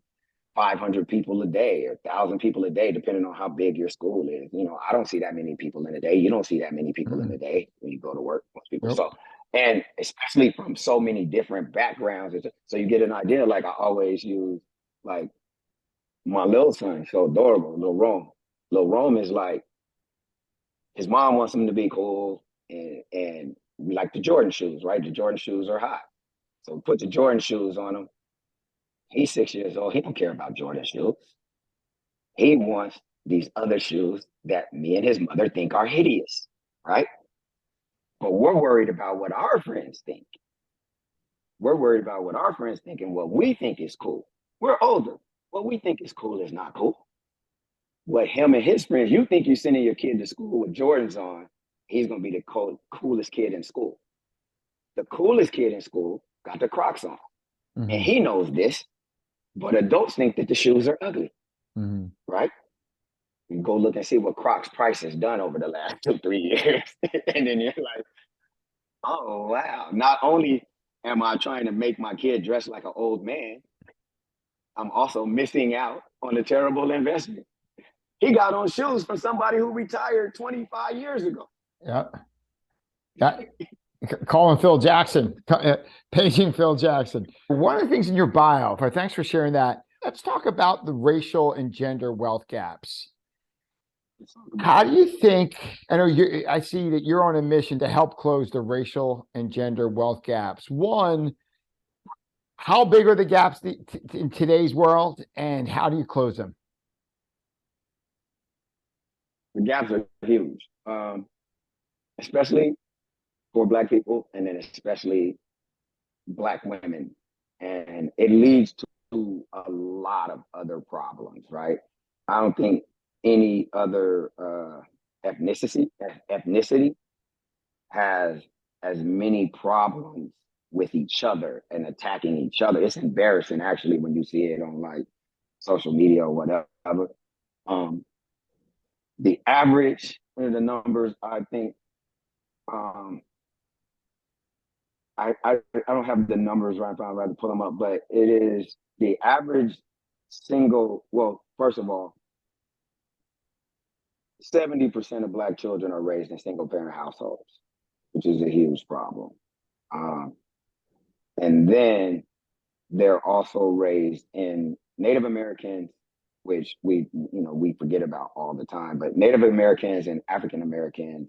500 people a day or 1,000 people a day, depending on how big your school is. I don't see that many people in a day. You don't see that many people in a day when you go to work, most people. Nope. So, and especially from so many different backgrounds. So you get an idea. Like I always use, like my little son, so adorable, little Rome. Little Rome is like, his mom wants him to be cool, and we like the Jordan shoes, right? The Jordan shoes are hot. So put the Jordan shoes on him. He's 6 years old. He don't care about Jordan shoes. He wants these other shoes that me and his mother think are hideous, right? But we're worried about what our friends think. We're worried about what our friends think and what we think is cool. We're older. What we think is cool is not cool. What him and his friends, you think you're sending your kid to school with Jordans on, he's going to be the coolest kid in school. The coolest kid in school got the Crocs on. Mm-hmm. And he knows this, but adults think that the shoes are ugly, right? You go look and see what Crocs price has done over the last 2-3 years. And then you're like, oh, wow. Not only am I trying to make my kid dress like an old man, I'm also missing out on a terrible investment. He got on shoes from somebody who retired 25 years ago. Yeah. Calling Phil Jackson, paging Phil Jackson. One of the things in your bio, thanks for sharing that. Let's talk about the racial and gender wealth gaps. How do you think, I see that you're on a mission to help close the racial and gender wealth gaps. One, how big are the gaps in today's world, and how do you close them? The gaps are huge, especially for Black people, and then especially Black women. And it leads to a lot of other problems, right? I don't think any other ethnicity has as many problems with each other and attacking each other. It's embarrassing, actually, when you see it on like social media or whatever. The average, the numbers, I think, I don't have the numbers right now. I'd rather pull them up, but it is the average single. Well, first of all, 70% of Black children are raised in single parent households, which is a huge problem. And then they're also raised in Native Americans, which we forget about all the time. But Native Americans and African Americans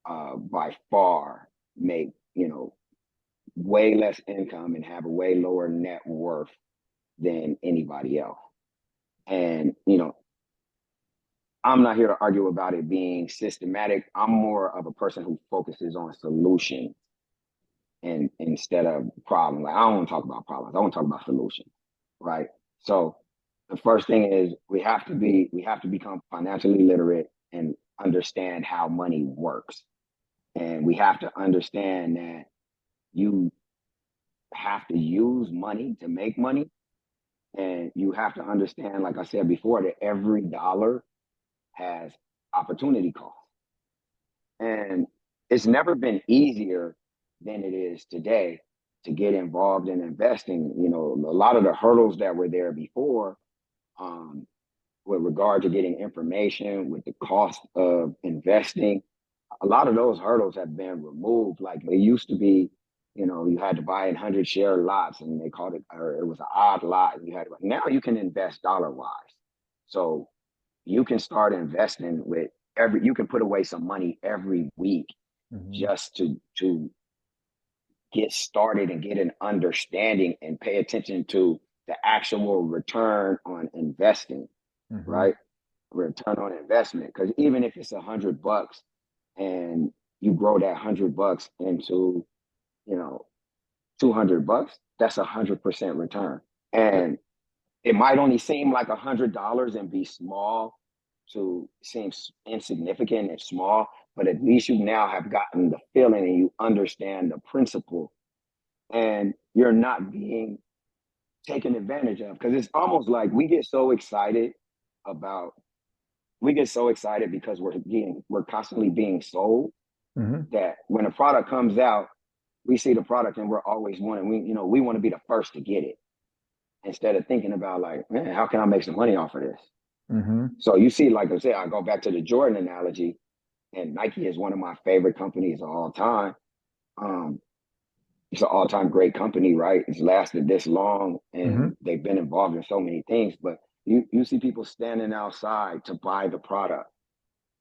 by far make way less income and have a way lower net worth than anybody else. And I'm not here to argue about it being systematic. I'm more of a person who focuses on solutions and instead of problems. Like, I don't want to talk about problems. I want to talk about solutions, right? So the first thing is we have to become financially literate and understand how money works. And we have to understand that have to use money to make money. And you have to understand, like I said before, that every dollar has opportunity cost. And it's never been easier than it is today to get involved in investing. You know, a lot of the hurdles that were there before, um, with regard to getting information, with the cost of investing, a lot of those hurdles have been removed. Like it used to be, you know, you had to buy in 100 share lots and they called it, or it was an odd lot. And you had to, now you can invest dollar wise. So you can start investing with you can put away some money every week just to get started and get an understanding and pay attention to the actual return on investing, right? Return on investment. Because even if it's $100 and you grow that $100 into, you know, $200, that's 100% return. And it might only seem like $100 and be small, to seem insignificant and small, but at least you now have gotten the feeling and you understand the principle, and you're not being taken advantage of. Because it's almost like we get so excited because we're constantly being sold, that when a product comes out, we see the product and we're always wanting, we want to be the first to get it, instead of thinking about like, man, how can I make some money off of this? So you see, like I said, I go back to the Jordan analogy, and Nike is one of my favorite companies of all time. It's an all-time great company, right? It's lasted this long, and they've been involved in so many things. But you see people standing outside to buy the product.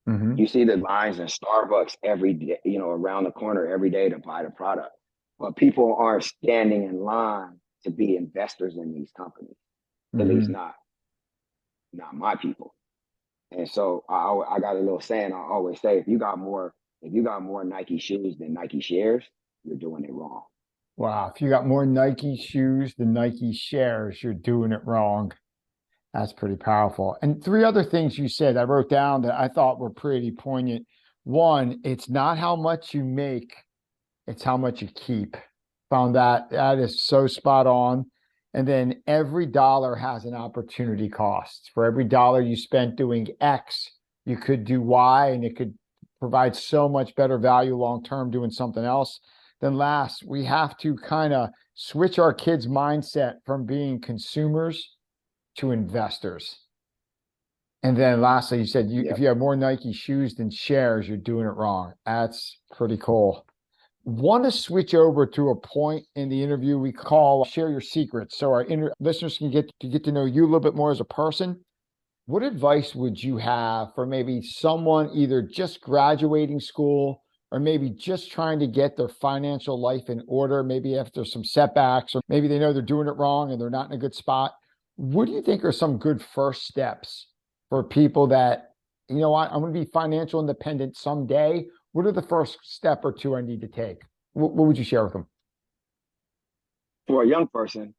You see the lines in Starbucks every day, around the corner every day to buy the product. But people aren't standing in line to be investors in these companies. At least not my people. And so I got a little saying I always say: if you got more Nike shoes than Nike shares, you're doing it wrong. Wow. If you got more Nike shoes than Nike shares, you're doing it wrong. That's pretty powerful. And three other things you said I wrote down that I thought were pretty poignant. One, it's not how much you make, it's how much you keep. Found that is so spot on. And then every dollar has an opportunity cost. For every dollar you spent doing X, you could do Y, and it could provide so much better value long term doing something else. Then last, we have to kind of switch our kids' mindset from being consumers to investors. And then lastly, you said if you have more Nike shoes than shares, you're doing it wrong. That's pretty cool. Want to switch over to a point in the interview we call Share Your Secrets, so our listeners can get to know you a little bit more as a person. What advice would you have for maybe someone either just graduating school or maybe just trying to get their financial life in order, maybe after some setbacks, or maybe they know they're doing it wrong and they're not in a good spot? What do you think are some good first steps for people that, I'm going to be financial independent someday? What are the first step or two I need to take? What would you share with them? For a young person,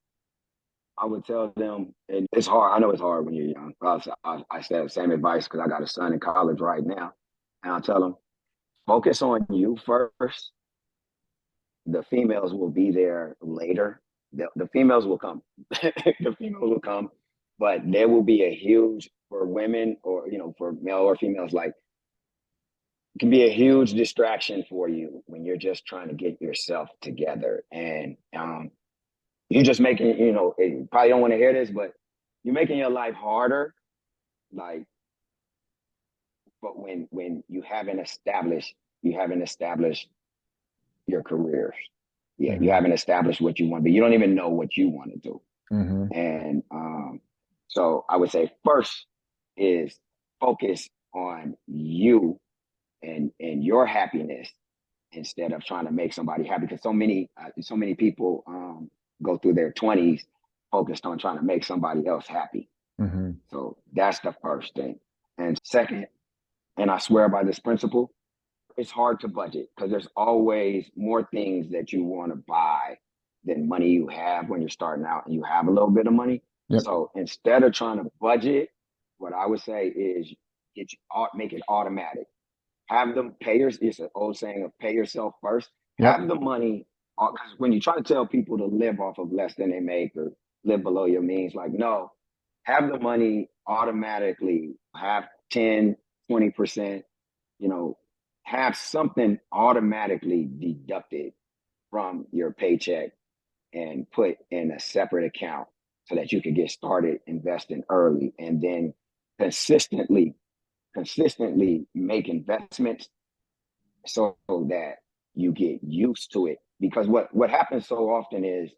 I would tell them, and it's hard. I know it's hard when you're young. I say the same advice because I got a son in college right now. And I'll tell them, focus on you first. The females will be there later. The females will come. The females will come, but there will be a huge, for women, or, for male or females, like, it can be a huge distraction for you when you're just trying to get yourself together. And you're just making, you probably don't want to hear this, but you're making your life harder. Like, but when you haven't established your careers. Yeah, you haven't established what you want to be. You don't even know what you want to do. And so I would say first is focus on you and your happiness, instead of trying to make somebody happy. Because so many people go through their 20s focused on trying to make somebody else happy. So that's the first thing. And second, and I swear by this principle, it's hard to budget because there's always more things that you want to buy than money you have when you're starting out and you have a little bit of money. So instead of trying to budget, what I would say is make it automatic. Have them it's an old saying of pay yourself first. Have the money Because when you try to tell people to live off of less than they make or live below your means, like, no, have the money automatically, have 10, 20%, you know, have something automatically deducted from your paycheck and put in a separate account so that you can get started investing early, and then consistently make investments so that you get used to it. Because what happens so often is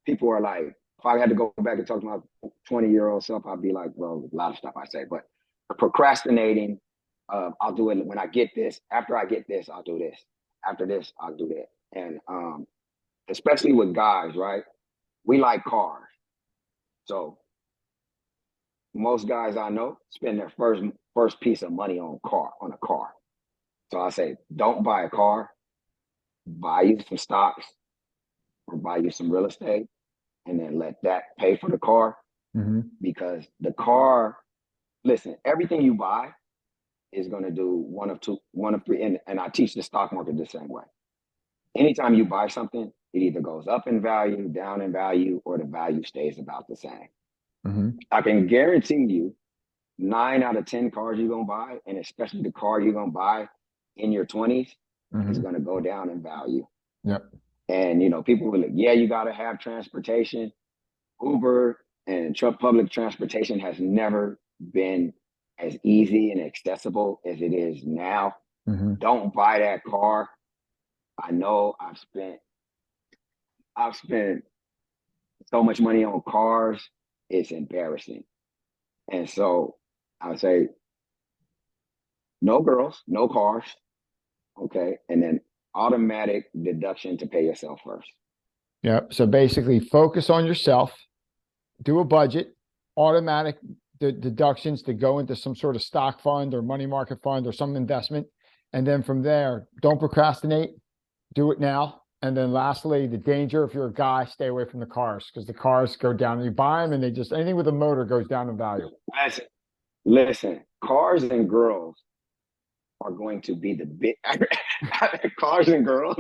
people are like, if I had to go back and talk to my 20-year-old self, I'd be like, well, a lot of stuff I say, but procrastinating, I'll do it when I get this. After I get this, I'll do this. After this, I'll do that. And especially with guys, right? We like cars. So most guys I know spend their first piece of money on a car. So I say, don't buy a car, buy you some stocks or buy you some real estate, and then let that pay for the car. Mm-hmm. Because the car, listen, everything you buy is going to do one of three. And I teach the stock market the same way. Anytime you buy something, it either goes up in value, down in value, or the value stays about the same. Mm-hmm. I can guarantee you 9 out of 10 cars you're going to buy, and especially the car you're going to buy in your 20s, is going to go down in value. Yep. And, you know, people will like, yeah, you got to have transportation. Uber and public transportation has never been as easy and accessible as it is now. Mm-hmm. Don't buy that car. I know I've spent so much money on cars, it's embarrassing. And so I would say, no girls, no cars, okay? And then automatic deduction to pay yourself first. Yep. So basically focus on yourself, do a budget, automatic deductions to go into some sort of stock fund or money market fund or some investment. And then from there, don't procrastinate, do it now. And then lastly, the danger, if you're a guy, stay away from the cars, because the cars go down. You buy them and they just, anything with a motor goes down in value. Listen, cars and girls are going to be the big cars and girls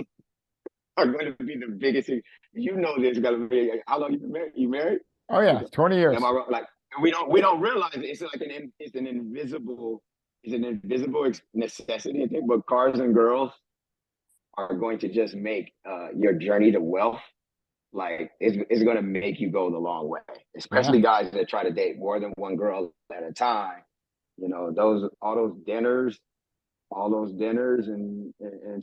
are going to be the biggest thing. You know this is gonna be, how long you been married? You married? Oh yeah, 20 years. Am I wrong? Like we don't realize it. It's like it's an invisible necessity thing. But cars and girls are going to just make your journey to wealth, like it's going to make you go the long way. Especially guys that try to date more than one girl at a time. You know, all those dinners and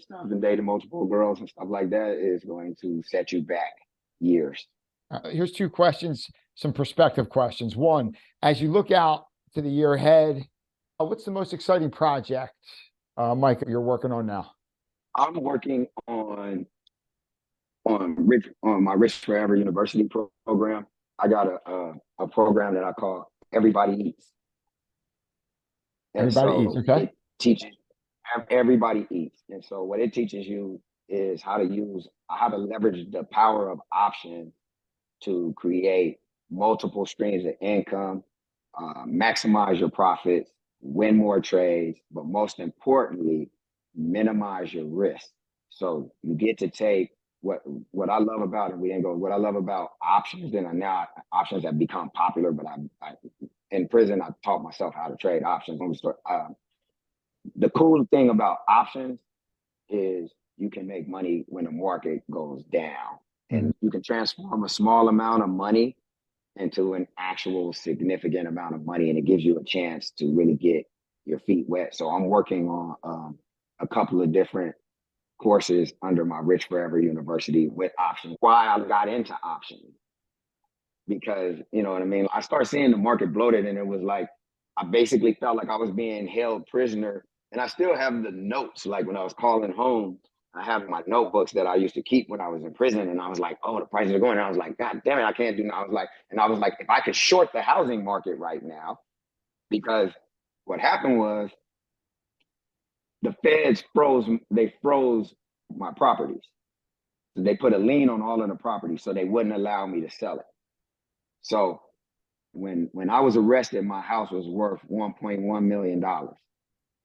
stuff, and dating multiple girls and stuff like that is going to set you back years. Here's 2 questions, some perspective questions. One, as you look out to the year ahead, what's the most exciting project, Mike, you're working on now? I'm working on my Rich Forever University program. I got a program that I call Everybody Eats. And Everybody Eats, okay. It teaches everybody eats. And so what it teaches you is how to leverage the power of options to create multiple streams of income, maximize your profits, win more trades, but most importantly, minimize your risk. So you get to take what I love about it. What I love about options, and now options have become popular, but I in prison, I taught myself how to trade options. The cool thing about options is you can make money when the market goes down, and you can transform a small amount of money into an actual significant amount of money, and it gives you a chance to really get your feet wet. So I'm working on a couple of different courses under my Rich Forever University with options. Why I got into options, because you know what I mean. I started seeing the market bloated, and it was like I basically felt like I was being held prisoner. And I still have the notes, like when I was calling home, I have my notebooks that I used to keep when I was in prison. And I was like, oh, the prices are going. And I was like, God damn it, I can't do that. I was like, if I could short the housing market right now, because what happened was the feds froze my properties. So they put a lien on all of the properties, so they wouldn't allow me to sell it. So when I was arrested, my house was worth $1.1 million.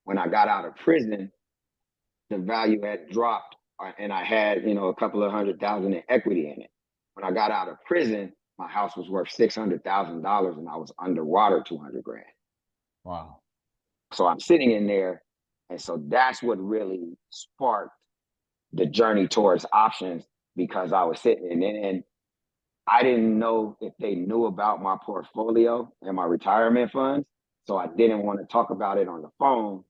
When I got out of prison, the value had dropped and I had, a couple of $100,000 in equity in it. When I got out of prison, my house was worth $600,000 and I was underwater 200 grand. Wow. So I'm sitting in there. And so that's what really sparked the journey towards options, because I was sitting in it and I didn't know if they knew about my portfolio and my retirement funds. So I didn't want to talk about it on the phone.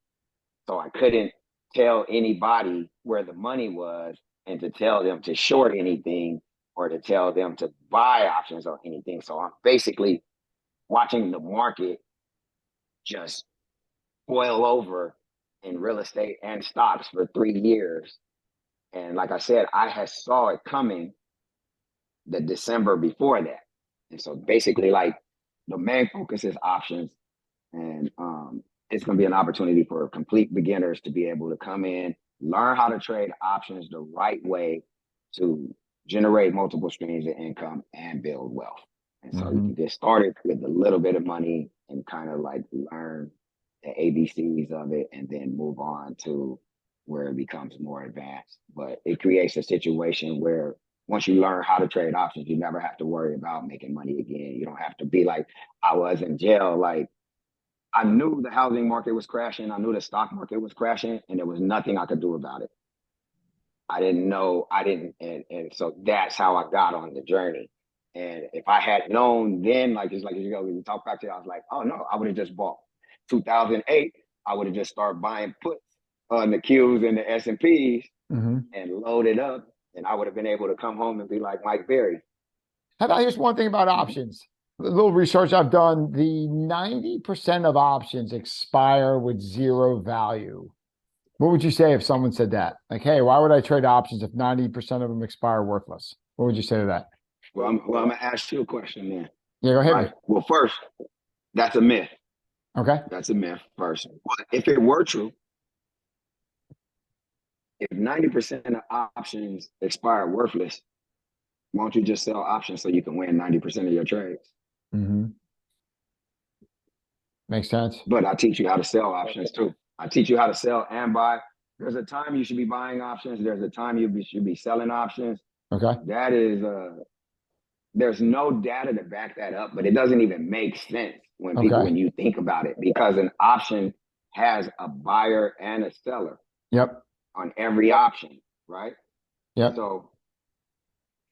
So I couldn't tell anybody where the money was and to tell them to short anything or to tell them to buy options or anything. So I'm basically watching the market just boil over in real estate and stocks for 3 years. And like I said, I had saw it coming the December before that. And so basically, like, the main focus is options. And it's going to be an opportunity for complete beginners to be able to come in, learn how to trade options the right way to generate multiple streams of income and build wealth. And so you can get started with a little bit of money and kind of like learn the ABCs of it and then move on to where it becomes more advanced. But it creates a situation where once you learn how to trade options, you never have to worry about making money again. You don't have to be like I was in jail. Like, I knew the housing market was crashing. I knew the stock market was crashing, and there was nothing I could do about it. I didn't know. And so that's how I got on the journey. And if I had known then, like, it's like, when you talk back to it, I was like, oh no, I would have just bought 2008. I would have just started buying puts on the Qs and the S&Ps and loaded up. And I would have been able to come home and be like Mike Berry. How about here's one thing about options? A little research I've done, the 90% of options expire with zero value. What would you say if someone said that? Like, hey, why would I trade options if 90% of them expire worthless? What would you say to that? Well, I'm going to ask you a question then. Yeah, go ahead. Well, first, that's a myth. Okay. That's a myth first. But if it were true, if 90% of options expire worthless, why don't you just sell options so you can win 90% of your trades? Makes sense. But I teach you how to sell options too. I teach you how to sell and buy. There's a time you should be buying options. There's a time you should be selling options. Okay. That is, there's no data to back that up, but it doesn't even make sense when you think about it, because an option has a buyer and a seller. Yep. On every option, right? Yep. So,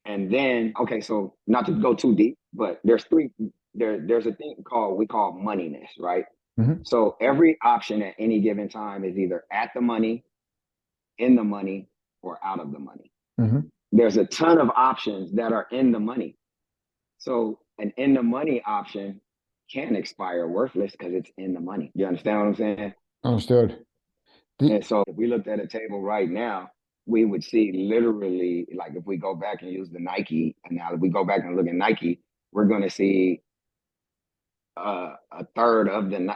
and then, okay, so not to go too deep, but there's a thing we call moneyness, right? So every option at any given time is either at the money, in the money, or out of the money. There's a ton of options that are in the money. So an in the money option can expire worthless because it's in the money. You understand what I'm saying? Understood. And so if we looked at a table right now, we would see literally, like, if we go back and use the Nike, and now if we go back and look at Nike, we're going to see a third of the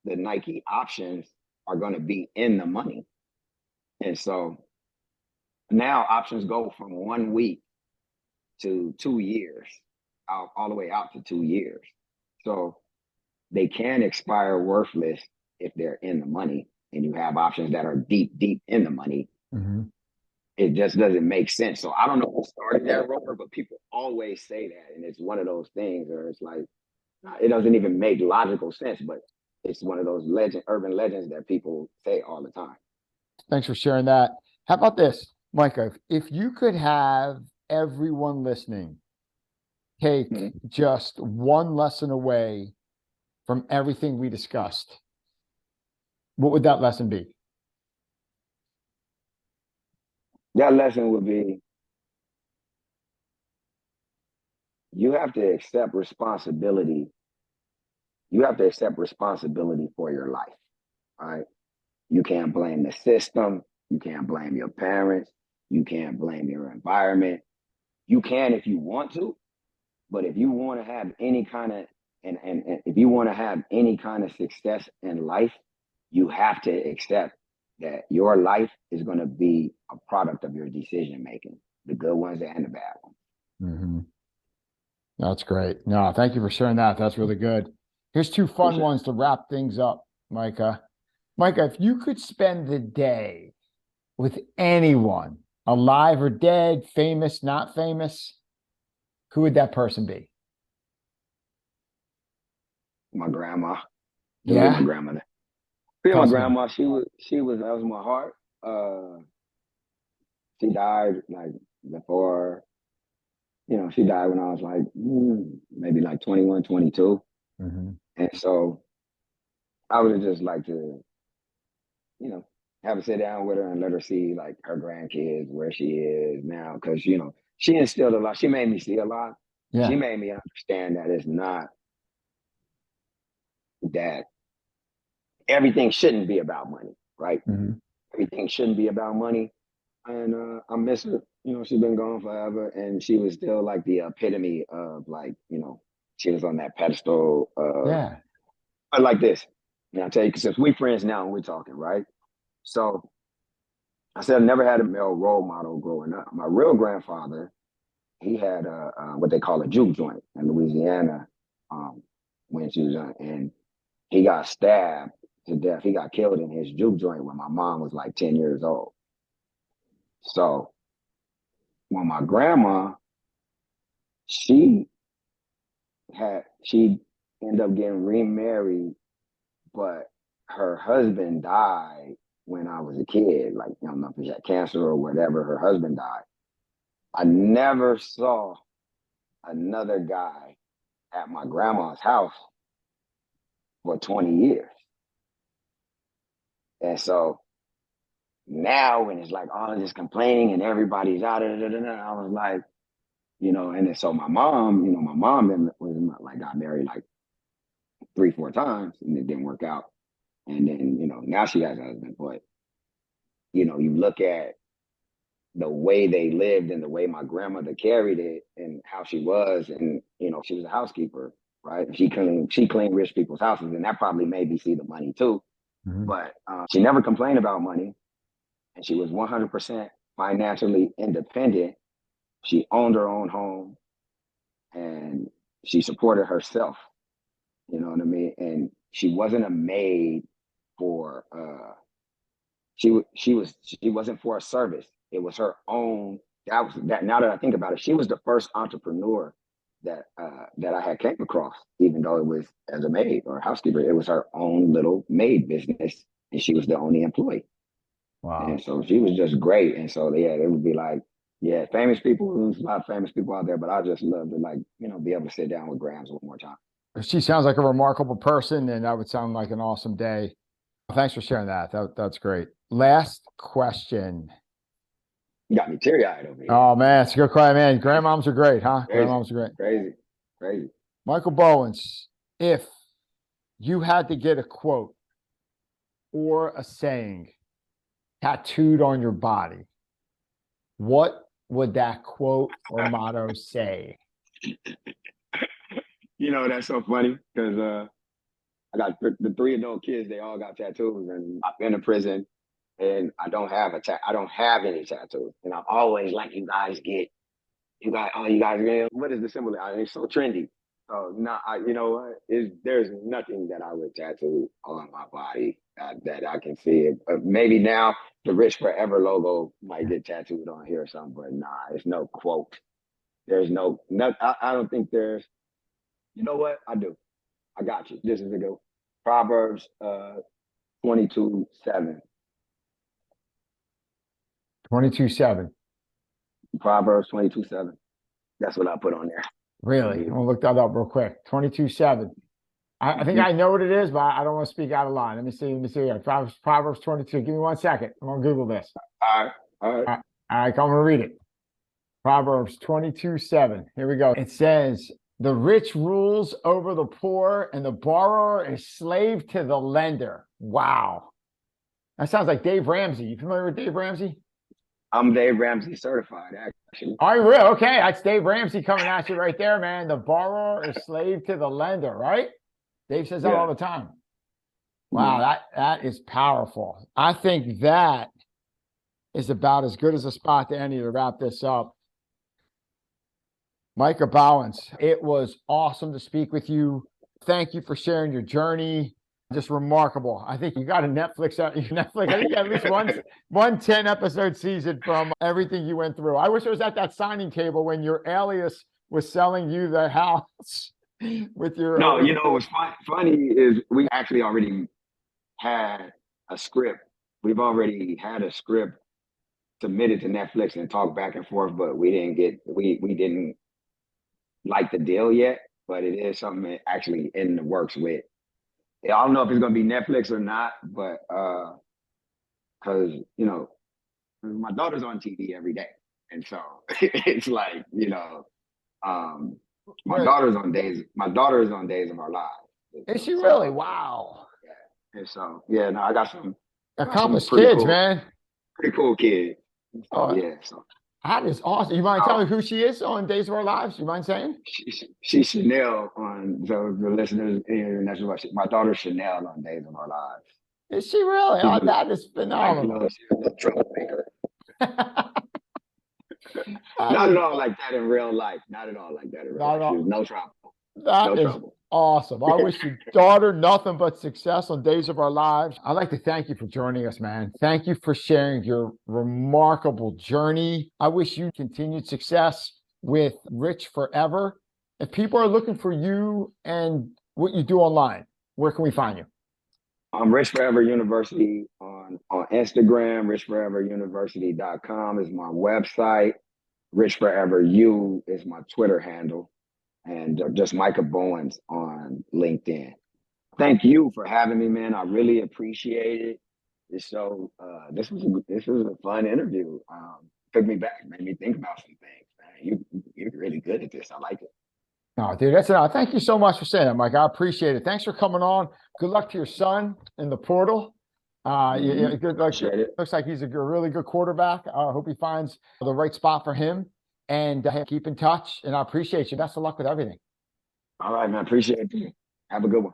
Nike options are going to be in the money. And so now options go from 1 week to 2 years, all the way out to 2 years. So they can expire worthless if they're in the money, and you have options that are deep, deep in the money. It just doesn't make sense. So I don't know who started that rumor, but people always say that. And it's one of those things where it's like, it doesn't even make logical sense, but it's one of those urban legends that people say all the time. Thanks for sharing that. How about this, Micah? If you could have everyone listening take just one lesson away from everything we discussed, what would that lesson be? That lesson would be, you have to accept responsibility. You have to accept responsibility for your life, right? You can't blame the system. You can't blame your parents. You can't blame your environment. You can if you want to, but if you want to have any kind of, and if you want to have any kind of success in life, you have to accept that your life is going to be a product of your decision making, the good ones and the bad ones. That's great. No, thank you for sharing that. That's really good. Here's two fun ones to wrap things up, Micah. Micah, if you could spend the day with anyone, alive or dead, famous, not famous, who would that person be? My grandma. It would be my Yeah. grandmother. Yeah, my Tell us more. grandma, she was that was my heart. She died like before, she died when I was like maybe like 21, 22. Mhm. And so I would have just liked to, you know, have a sit down with her and let her see like her grandkids, where she is now. Cause, she instilled a lot. She made me see a lot. She Yeah. made me understand that it's not that everything shouldn't be about money, right? Mhm. Everything shouldn't be about money. And I miss her. She's been gone forever, and she was still like the epitome of like, she was on that pedestal of Yeah. like this. And I'll tell you, because since we friends now and we're talking, right? So I said I never had a male role model growing up. My real grandfather, he had what they call a juke joint in Louisiana when she was young, and he got stabbed to death. He got killed in his juke joint when my mom was like 10 years old. So when my grandma, she she ended up getting remarried, but her husband died when I was a kid. Like, I don't know if he had cancer or whatever. Her husband died. I never saw another guy at my grandma's house for 20 years. And so now when it's like all of this complaining and everybody's out of it, I was like, and then so my mom then was like got married like 3, 4 times and it didn't work out. And then, now she has a husband. But, you look at the way they lived and the way my grandmother carried it and how she was. And, she was a housekeeper, right? She cleaned rich people's houses. And that probably made me see the money too. Mhm. But she never complained about money. And she was 100% financially independent. She owned her own home and she supported herself. You know what I mean? And she wasn't a maid for she wasn't for a service. It was her own. That was that. Now that I think about it, she was the first entrepreneur that I had came across. Even though it was as a maid or a housekeeper, it was her own little maid business, and she was the only employee. And Wow. so she was just great. And so yeah, it would be like, yeah, famous people. There's a lot of famous people out there, but I just love to like be able to sit down with Grams one more time. She sounds like a remarkable person, and that would sound like an awesome day. Thanks for sharing that. That's great. Last question. You got me teary eyed over here. Oh man, it's a good cry, man. Grandmoms are great, huh? Crazy, Grandmoms are great. crazy, crazy. Michael Bowens, if you had to get a quote or a saying tattooed on your body, what would that quote or motto say? That's so funny because I got the 3 adult kids. They all got tattoos, and I've been to prison, and I don't have any tattoos, and I'm always like, you guys get. What is the symbol? It's so trendy. So no, you know what? There's nothing that I would tattoo on my body that I can see. Maybe now the Rich Forever logo might get tattooed on here or something, but nah, there's no quote. There's no. I don't think there's. You know what? I do. I got you. This is a good Proverbs 22:7. 22/7. Proverbs 22:7. That's what I put on there. Really? I'm gonna look that up real quick. 22/7. I think Mhm. I know what it is, but I don't want to speak out of line. Let me see. Let me see. Proverbs 22. Give me 1 second. I'm gonna Google this. All right. All right. All right, I'm gonna read it. Proverbs 22/7. Here we go. It says, "The rich rules over the poor, and the borrower is slave to the lender." Wow. That sounds like Dave Ramsey. You familiar with Dave Ramsey? I'm Dave Ramsey certified, actually. Are you real? Okay, that's Dave Ramsey coming at you right there, man. The borrower is slave to the lender, right? Dave says that all Yeah. the time. Wow, Yeah. that is powerful. I think that is about as good as a spot to end to wrap this up. Micah Bowens, it was awesome to speak with you. Thank you for sharing your journey. Just remarkable. I think you got a Netflix. Netflix. I think you had at least one 10-episode season from everything you went through. I wish I was at that signing table when your alias was selling you the house with your. No, you know what's funny is we actually already had a script. We've already had a script submitted to Netflix and talked back and forth, but we didn't like the deal yet. But it is something actually in the works with. I don't know if it's gonna be Netflix or not, but because you know my daughter's on TV every day, and so it's like my daughter's on days. My daughter is on Days of Our Lives. Is she really? Wow. Yeah, and so yeah, no, I got some accomplished kids, cool, man. Pretty cool kids. Oh yeah, so that is awesome. You mind telling me who she is on Days of Our Lives? You mind saying? She's Chanel on the listeners. My daughter Chanel on Days of Our Lives. Is she really? Oh, that is phenomenal. She's a little troublemaker. Not at all like that in real life. Not at all like that in real life. She was no trouble. That is awesome. I wish your daughter nothing but success on Days of Our Lives. I'd like to thank you for joining us, man. Thank you for sharing your remarkable journey. I wish you continued success with Rich Forever. If people are looking for you and what you do online, where can we find you? I'm Rich Forever University on Instagram. richforeveruniversity.com is my website. Rich Forever U is my Twitter handle. And just Micah Bowens on LinkedIn. Thank you for having me, man. I really appreciate it. This was a fun interview. Took me back, made me think about some things. Man, you're really good at this. I like it. No, dude, that's it. Thank you so much for saying that, Mike. I appreciate it. Thanks for coming on. Good luck to your son in the portal. Good luck. Looks like he's a really good quarterback. I hope he finds the right spot for him. And keep in touch. And I appreciate you. Best of luck with everything. All right, man. Appreciate you. Have a good one.